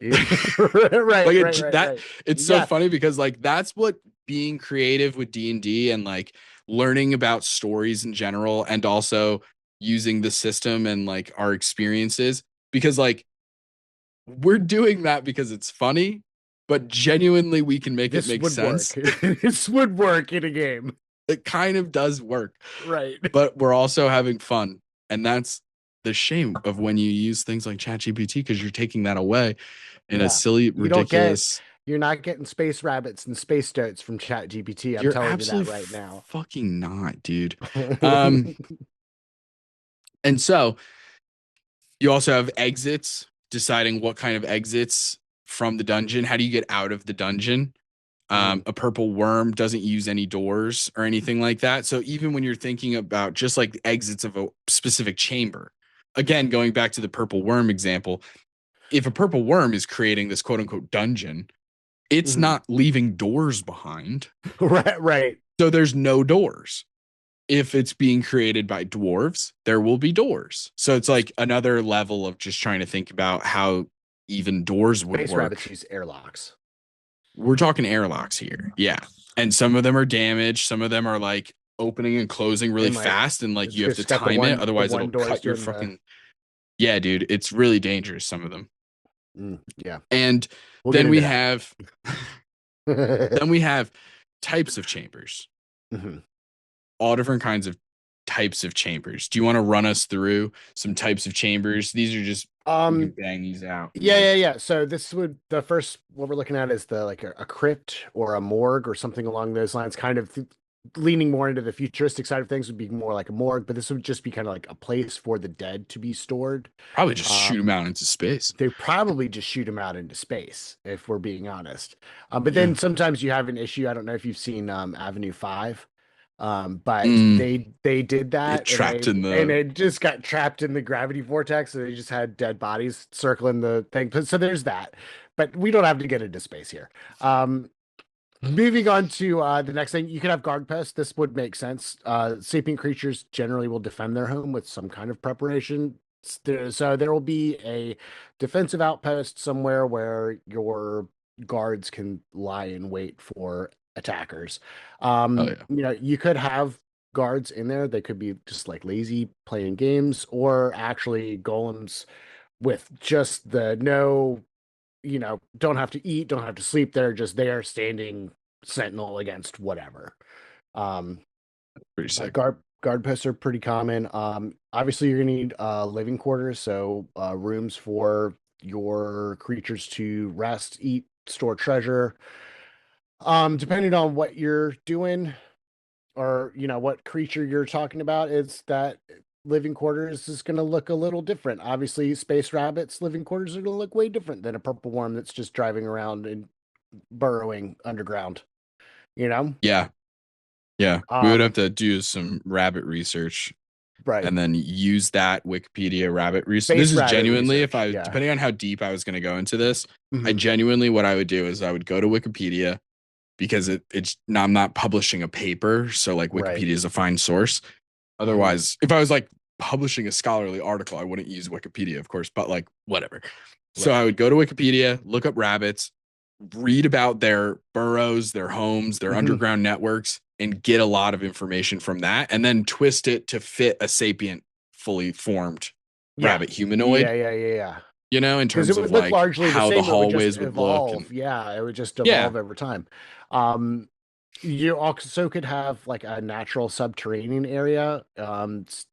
Right, Like right, it right, that right. it's so Yeah. funny because like that's what being creative with D&D and like learning about stories in general and also using the system and like our experiences because like we're doing that because it's funny, but genuinely we can make it This make would work. sense. This would work in a game. It kind of does work, Right. but we're also having fun. And that's the shame of when you use things like ChatGPT because you're taking that away in a Yeah. silly, You don't get ridiculous. you're not getting space rabbits and space stoats from Chat GPT. I'm You're telling you that absolutely right now. fucking not, dude. Um, and so you also have exits, deciding what kind of exits from the dungeon. How do you get out of the dungeon? Mm. A purple worm doesn't use any doors or anything like that. So even when you're thinking about just like the exits of a specific chamber, again, going back to the purple worm example, if a purple worm is creating this quote unquote dungeon, it's Mhm. not leaving doors behind. Right, right. So there's no doors. If it's being created by dwarves, there will be doors. So it's like another level of just trying to think about how even doors would Space rabbits work. use airlocks. We're talking airlocks here. Yeah. And some of them are damaged. Some of them are like opening and closing really And like fast. And like it's you have to just got time it. the Otherwise, one it'll doors cut your doing the fucking. Yeah, dude. It's really dangerous, some of them. yeah. And We'll get then into we that. have then we have types of chambers, Mhm. all different kinds of types of chambers. Do you want to run us through some types of chambers? These are just we can Um bang these out. yeah, yeah, yeah. So this would the first what we're looking at is the like a crypt or a morgue or something along those lines, kind of leaning more into the futuristic side of things would be more like a morgue, but this would just be kind of like a place for the dead to be stored. Probably just shoot them Um, out into space. they probably just shoot them out into space, if we're being honest. But Yeah. then sometimes you have an issue. I don't know if you've seen Avenue 5. But Mm, they did it that trapped in and the. it just got trapped in the gravity vortex. So they just had dead bodies circling the thing. So there's that. But we don't have to get into space here. Moving on to the next thing, you could have guard posts. This would make sense. Sapient creatures generally will defend their home with some kind of preparation. So there will be a defensive outpost somewhere where your guards can lie in wait for attackers. Oh yeah. You could have guards in there. They could be just like lazy playing games, or actually golems with just the no, don't have to eat, don't have to sleep. They're just there standing sentinel against whatever. Um, Pretty sick. guard posts are pretty common. Obviously you're gonna need living quarters, so rooms for your creatures to rest, eat, store treasure. Depending on what you're doing, or what creature you're talking about, is that living quarters is going to look a little different. Obviously space rabbits living quarters are going to look way different than a purple worm that's just driving around and burrowing underground, you know Yeah. Yeah. We would have um to do some rabbit research right. and then use that Wikipedia rabbit research. This Space is rabbit genuinely, if research, I, yeah. depending on how deep I was going to go into this, I Hmm. genuinely, what I would do is I would go to Wikipedia because it's not, I'm not publishing a paper. So like Right. Wikipedia is a fine source. Hmm. Otherwise, if I was like publishing a scholarly article, I wouldn't use Wikipedia, of course, but like whatever. So Right. I would go to Wikipedia, look up rabbits, read about their burrows, their homes, their Hmm. underground networks, and get a lot of information from that, and then twist it to fit a sapient, fully formed Yeah, rabbit humanoid, yeah, yeah, yeah, yeah. in Because it terms would of look like largely the how the same. It would just hallways would look. And evolve. Yeah, it would just yeah, evolve over time. Um, You also could have like a natural subterranean area,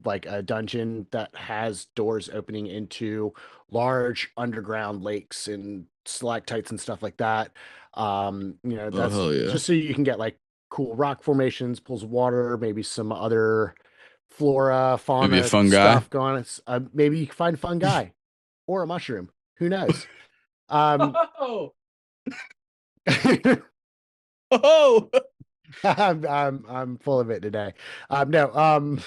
like a dungeon that has doors opening into large underground lakes and stalactites and stuff like that. oh That's hell yeah, just so you can get like cool rock formations, pools of water, maybe some other flora, maybe a fauna fun guy. stuff going on. Maybe you can find a fun guy or a mushroom. Who knows? Um, Oh, oh, I'm full of it today. No,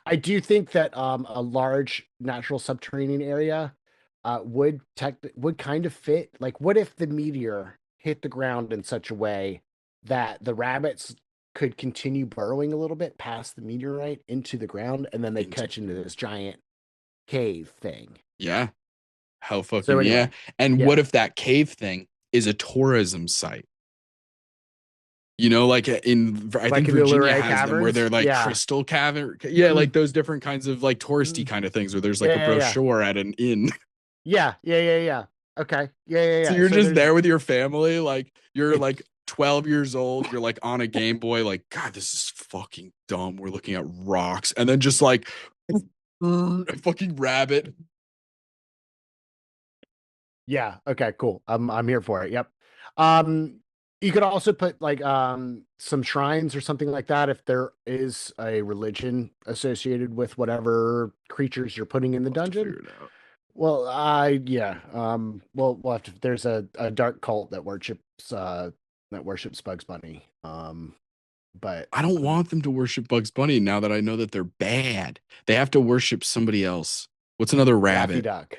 I do think that a large natural subterranean area would kind of fit. Like, what if the meteor hit the ground in such a way that the rabbits could continue burrowing a little bit past the meteorite into the ground, and then they catch into this giant cave thing. Yeah. Hell So fucking yeah. anyway, And yeah, what if that cave thing is a tourism site? You know, like I like think in the Virginia Luray has them where Caverns. they're like Yeah. crystal cavern. Yeah, like Mm, those different kinds of like touristy mm. kind of things where there's like Yeah, a yeah, yeah. brochure at an inn. Yeah, yeah, yeah, yeah. Okay. Yeah, yeah, So yeah. you're So just there's there with your family, like you're it. like 12 years old, you're like on a Game Boy, like, God, this is fucking dumb. We're looking at rocks, and then just like a fucking rabbit. Yeah. Okay. Cool. I'm here for it. Yep. Um, you could also put like some shrines or something like that if there is a religion associated with whatever creatures you're putting in the We'll have to dungeon. figure it out. Well, yeah. We'll have to. There's a dark cult that worships Bugs Bunny. But I don't want them to worship Bugs Bunny now that I know that they're bad. They have to worship somebody else. What's another Daffy rabbit? Duck.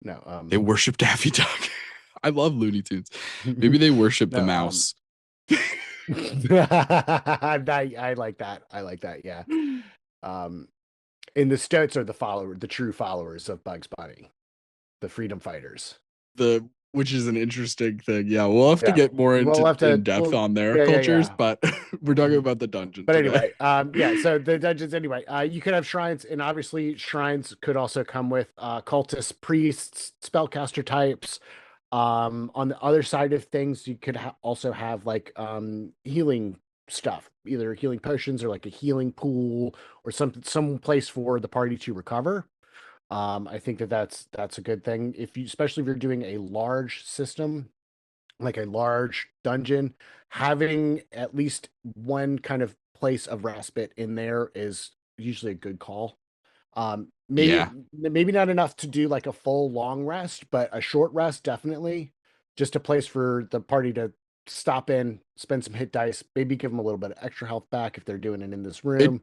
No. They worship Daffy Duck. I love Looney Tunes. Maybe they worship the No. mouse. I like that. I like that. Yeah. Um, and the Stoats are the true followers of Bugs Bunny, the freedom fighters. The which is an interesting thing. Yeah, we'll have to Yeah. get more We'll into have in to. depth on their Yeah, yeah, cultures, yeah. but we're talking about the dungeon But today. anyway, yeah. So the dungeons, anyway. You could have shrines, and obviously shrines could also come with cultists, priests, spellcaster types. On the other side of things, you could also have like healing stuff, either healing potions or like a healing pool or some place for the party to recover. I think that's a good thing if you, especially if you're doing a large system, like a large dungeon, having at least one kind of place of respite in there is usually a good call. Maybe Yeah. maybe not enough to do like a full long rest, but a short rest definitely. Just a place for the party to stop in, spend some hit dice, maybe give them a little bit of extra health back if they're doing it in this It room.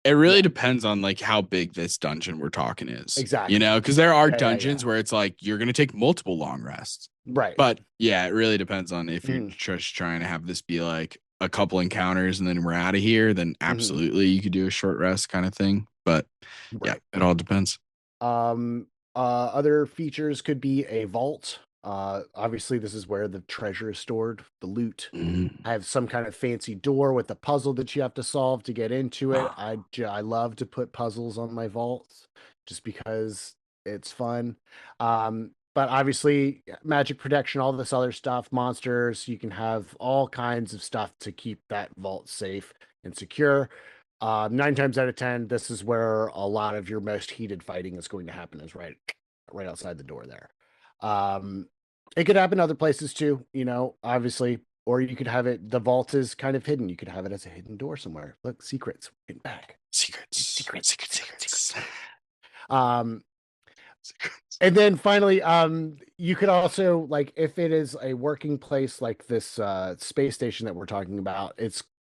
it really Yeah, depends on like how big this dungeon we're talking is. You exactly. know, because there are Yeah, yeah, yeah. dungeons where it's like you're gonna take multiple long rests. Right. But yeah, it really depends on if you're Hmm. just trying to have this be like a couple encounters and then we're out of here, then Hmm. absolutely you could do a short rest kind of thing. But yeah, Right. it all depends. Um, Other features could be a vault. Obviously, this is where the treasure is stored, the loot. Mm. Have some kind of fancy door with a puzzle that you have to solve to get into it. I love to put puzzles on my vaults just because it's fun. But obviously, magic protection, all this other stuff, monsters, you can have all kinds of stuff to keep that vault safe and secure. 9 times out of 10, this is where a lot of your most heated fighting is going to happen, is right outside the door there. Um, it could happen other places too, obviously, or you could have it, the vault is kind of hidden. You could have it as a hidden door somewhere. Look, secrets, getting back. Secrets. Um, Secrets. and then finally, you could also, like, if it is a working place like this space station that we're talking about,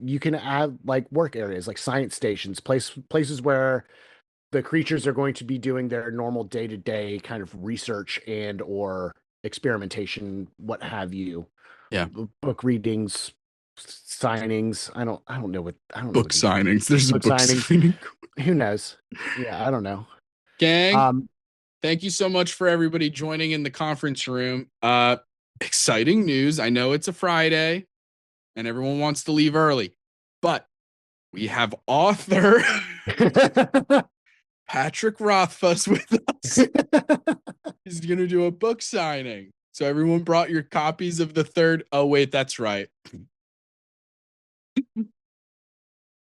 you can add like work areas, like science stations, places where the creatures are going to be doing their normal day-to-day kind of research and or experimentation, what have you. Yeah. Book readings, signings. I don't know Book what these are. signings. There's a Book book signings. signing. Who knows? Yeah, I don't know. Gang, Um, thank you so much for everybody joining in the conference room. Exciting news. I know it's a Friday and everyone wants to leave early, but we have author Patrick Rothfuss with us. He's going to do a book signing. So everyone brought your copies of the third. Oh, wait, that's right.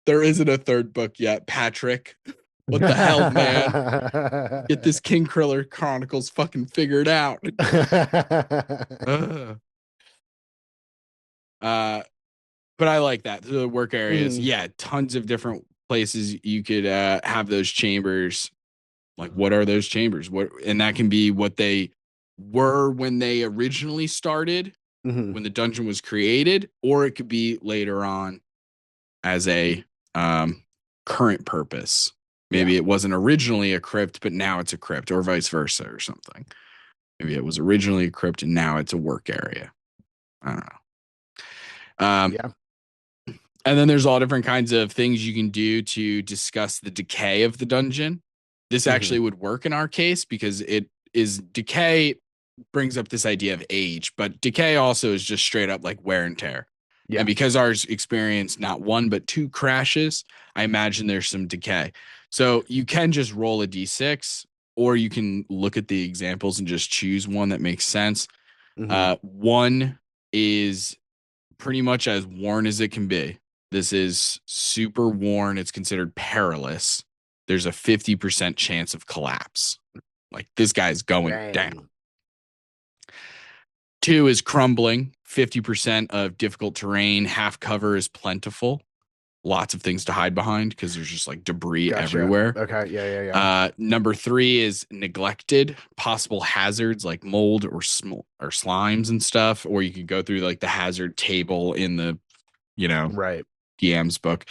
There isn't a third book yet, Patrick. What the hell, man? Get this King Kriller Chronicles fucking figured out. uh, but I like that. The work areas, Mm, yeah, tons of different places you could have those chambers. Like, what are those chambers? And that can be what they were when they originally started, mhm. when the dungeon was created, or it could be later on as a current purpose. Maybe Yeah. it wasn't originally a crypt, but now it's a crypt, or vice versa, or something. Maybe it was originally a crypt and now it's a work area. I don't know. Yeah. And then there's all different kinds of things you can do to discuss the decay of the dungeon. This actually would work in our case because it is decay brings up this idea of age, but decay also is just straight up like wear and tear. Yeah. And because ours experienced not one, but two crashes, I imagine there's some decay. So you can just roll a d6, or you can look at the examples and just choose one that makes sense. One is pretty much as worn as it can be. This is super worn. It's considered perilous. There's a 50% chance of collapse. Like this guy's going down. Two is crumbling. 50% of difficult terrain. Half cover is plentiful. Lots of things to hide behind because there's just like debris everywhere. Okay. Yeah. Number three is neglected. Possible hazards like mold or slimes and stuff. Or you could go through like the hazard table in the, Right. DM's book.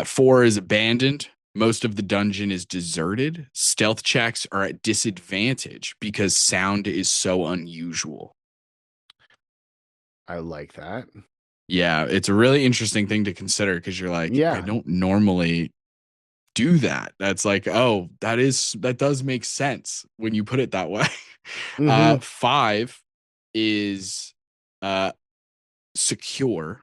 Four is abandoned. Most of the dungeon is deserted. Stealth checks are at disadvantage because sound is so unusual. I like that. Yeah, it's a really interesting thing to consider because you're like, Yeah. I don't normally do that. That's like, oh, that does make sense when you put it that way. Five is secure.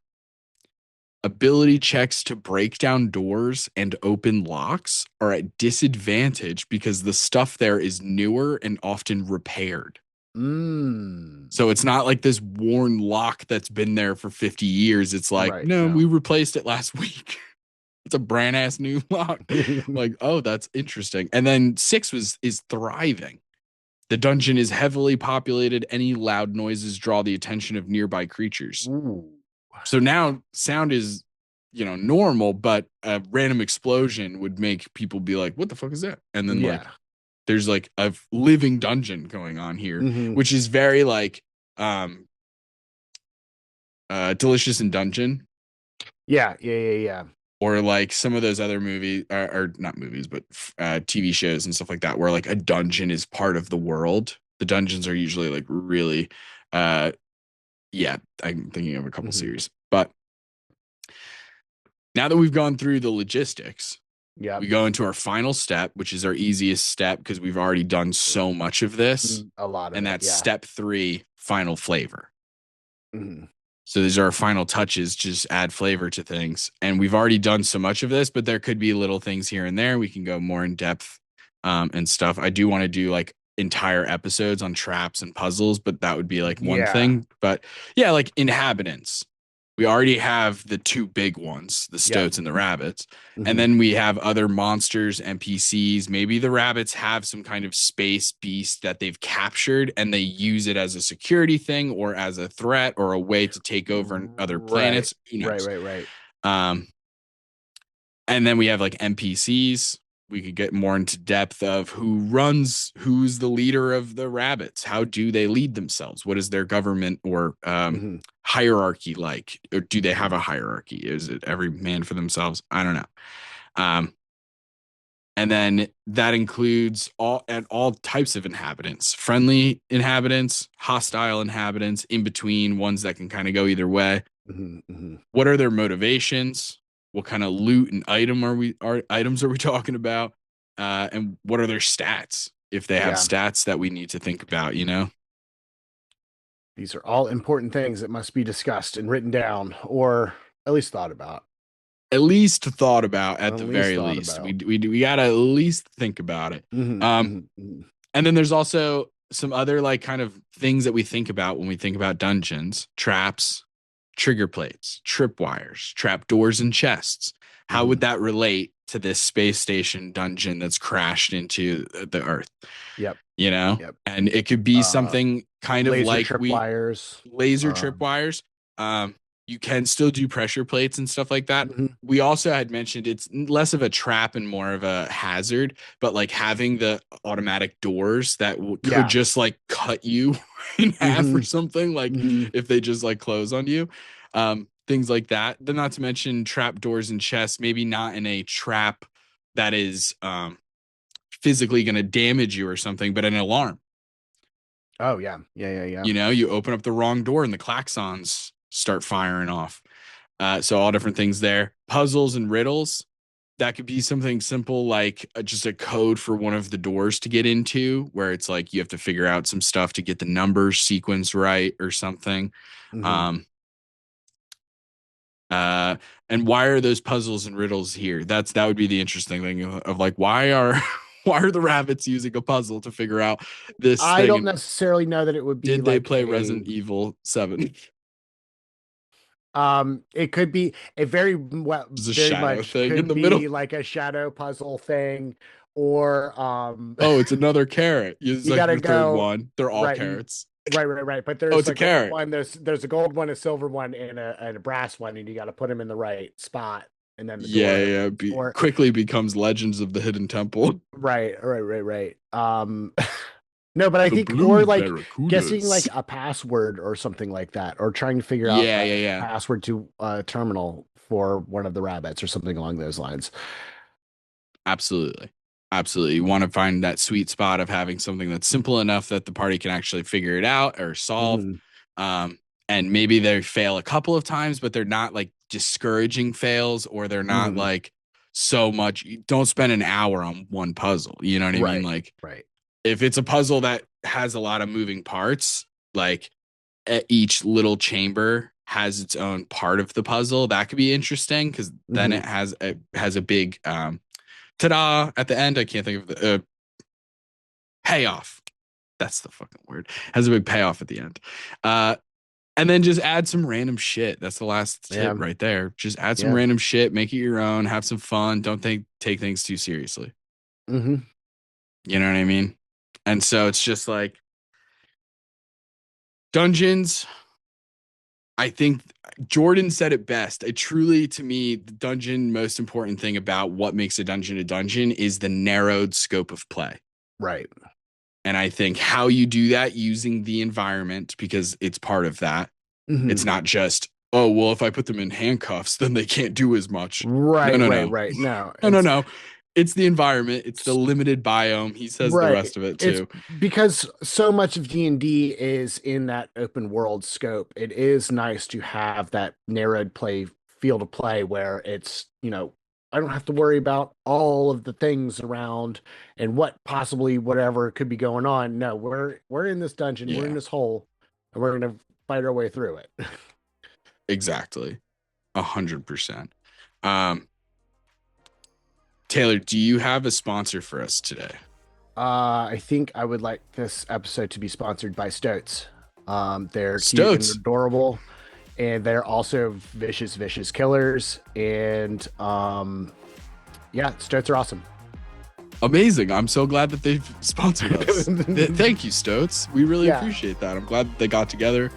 Ability checks to break down doors and open locks are at disadvantage because the stuff there is newer and often repaired. So it's not like this worn lock that's been there for 50 years. It's like, Right, no, no. we replaced it last week. It's a brand ass new lock. Like, oh, that's interesting. And then six is thriving. The dungeon is heavily populated. Any loud noises draw the attention of nearby creatures. Ooh. So now sound is, normal, but a random explosion would make people be like, what the fuck is that? And then like there's like a living dungeon going on here, which is very like Delicious in Dungeon. Yeah. Or like some of those other movies, or not movies, but TV shows and stuff like that, where like a dungeon is part of the world. The dungeons are usually like really, yeah, I'm thinking of a couple series. But now that we've gone through the logistics, we go into our final step, which is our easiest step because we've already done so much of this. A lot of and it, that's yeah. step 3, final flavor. So these are our final touches, just add flavor to things. And we've already done so much of this, but there could be little things here and there. We can go more in depth and stuff. I do want to do like entire episodes on traps and puzzles, but that would be like one thing. But yeah, like inhabitants. We already have the two big ones, the stoats and the rabbits. And then we have other monsters, NPCs. Maybe the rabbits have some kind of space beast that they've captured and they use it as a security thing or as a threat or a way to take over other planets. Who knows? Right. And then we have like NPCs. We could get more into depth of who's the leader of the rabbits. How do they lead themselves? What is their government or hierarchy like? Or do they have a hierarchy? Is it every man for themselves? I don't know. And then that includes all types of inhabitants, friendly inhabitants, hostile inhabitants, in between, ones that can kind of go either way. What are their motivations? What kind of loot and items are we talking about? And what are their stats? If they have stats that we need to think about, These are all important things that must be discussed and written down, or at least thought about. At least thought about, at the very least. We gotta at least think about it. And then there's also some other like kind of things that we think about when we think about dungeons: traps, trigger plates, tripwires, trap doors, and chests. How would that relate to this space station dungeon that's crashed into the Earth? And it could be something kind of like laser tripwires. You can still do pressure plates and stuff like that. We also had mentioned it's less of a trap and more of a hazard, but like having the automatic doors that could just like cut you in half or something, like if they just like close on you. Things like that. Then not to mention trap doors and chests, maybe not in a trap that is physically going to damage you or something, but an alarm. Oh, yeah. You open up the wrong door and the klaxons start firing off. So all different things there. Puzzles and riddles. That could be something simple like just a code for one of the doors to get into, where it's like you have to figure out some stuff to get the numbers sequence right or something. Mhm. And why are those puzzles and riddles here? That would be the interesting thing of like, why are why are the rabbits using a puzzle to figure out this I thing? don't And necessarily know that it would be did they like play Resident Evil 7? it could be a very well, There's a very shadow much thing in could the middle. be like a shadow puzzle thing, or Oh, it's another carrot. It's you like gotta your third go one. They're all right, carrots. right. But Oh, there's it's a a gold carrot. one, there's a gold one, a silver one, and a brass one, and you got to put them in the right spot, and then the door Yeah. opens. Or Quickly becomes Legends of the Hidden Temple. right. No, but I The think, or blue like guessing like barracudas. a password or something like that, or trying to figure out a Yeah. password to a terminal for one of the rabbits or something along those lines. Absolutely. Absolutely. You want to find that sweet spot of having something that's simple enough that the party can actually figure it out or solve. Mhm. And maybe they fail a couple of times, but they're not like discouraging fails, or they're not Mhm. like so much. Don't spend an hour on one puzzle. You know what I mean? Right, Like, right. if it's a puzzle that has a lot of moving parts, like each little chamber has its own part of the puzzle, that could be interesting because then Mhm. it has a big ta-da at the end. I can't think of the payoff. That's the fucking word. Has a big payoff at the end. And then just add some random shit. That's the last Yeah, tip right there. Just add some yeah. random shit, make it your own, have some fun. Don't take things too seriously. Mhm. You know what I mean? And so it's just like dungeons. I think Jordan said it best. It truly, to me, the dungeon most important thing about what makes a dungeon is the narrowed scope of play. Right. And I think how you do that using the environment, because it's part of that. It's Mhm. not just, oh, well, if I put them in handcuffs, then they can't do as much. Right, No, no, right, no. right. No, No, no, it's no. It's the environment. It's the limited biome. He says the right. rest of it It's too. because so much of D&D is in that open world scope. It is nice to have that narrowed play field of play where it's, I don't have to worry about all of the things around and what possibly whatever could be going on. No, we're in this dungeon, we're in Yeah, this hole, and we're gonna fight our way through it. exactly. 100%. Um, Taylor, do you have a sponsor for us today? I think I would like this episode to be sponsored by Stoats. They're cute and Stoats. adorable, and they're also vicious killers. And yeah, Stoats are awesome. Amazing. I'm so glad that they've sponsored us. Thank you, Stoats. We really Yeah. appreciate that. I'm glad that they got together.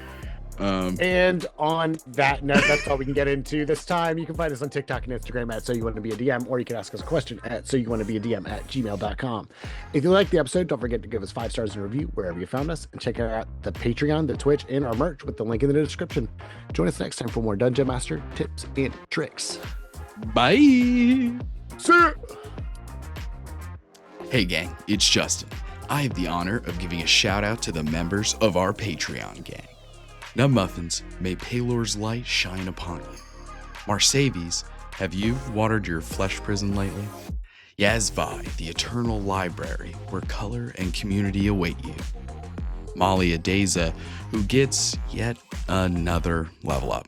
And on that note, that's all we can get into this time. You can find us on TikTok and Instagram at So You Want to Be a DM, or you can ask us a question at So You Want to Be a DM at gmail.com. If you like the episode, don't forget to give us 5 stars and a review wherever you found us, and check out the Patreon, the Twitch, and our merch with the link in the description. Join us next time for more Dungeon Master tips and tricks. Bye. See ya! Hey, gang, it's Justin. I have the honor of giving a shout out to the members of our Patreon gang. Nub Muffins, may Palor's light shine upon you. Marsavies, have you watered your flesh prison lately? Yazvi, the eternal library where color and community await you. Molly Adeza, who gets yet another level up.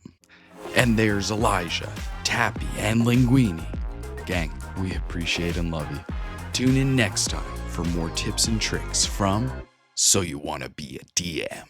And there's Elijah, Tappy, and Linguini. Gang, we appreciate and love you. Tune in next time for more tips and tricks from So You Wanna Be a DM.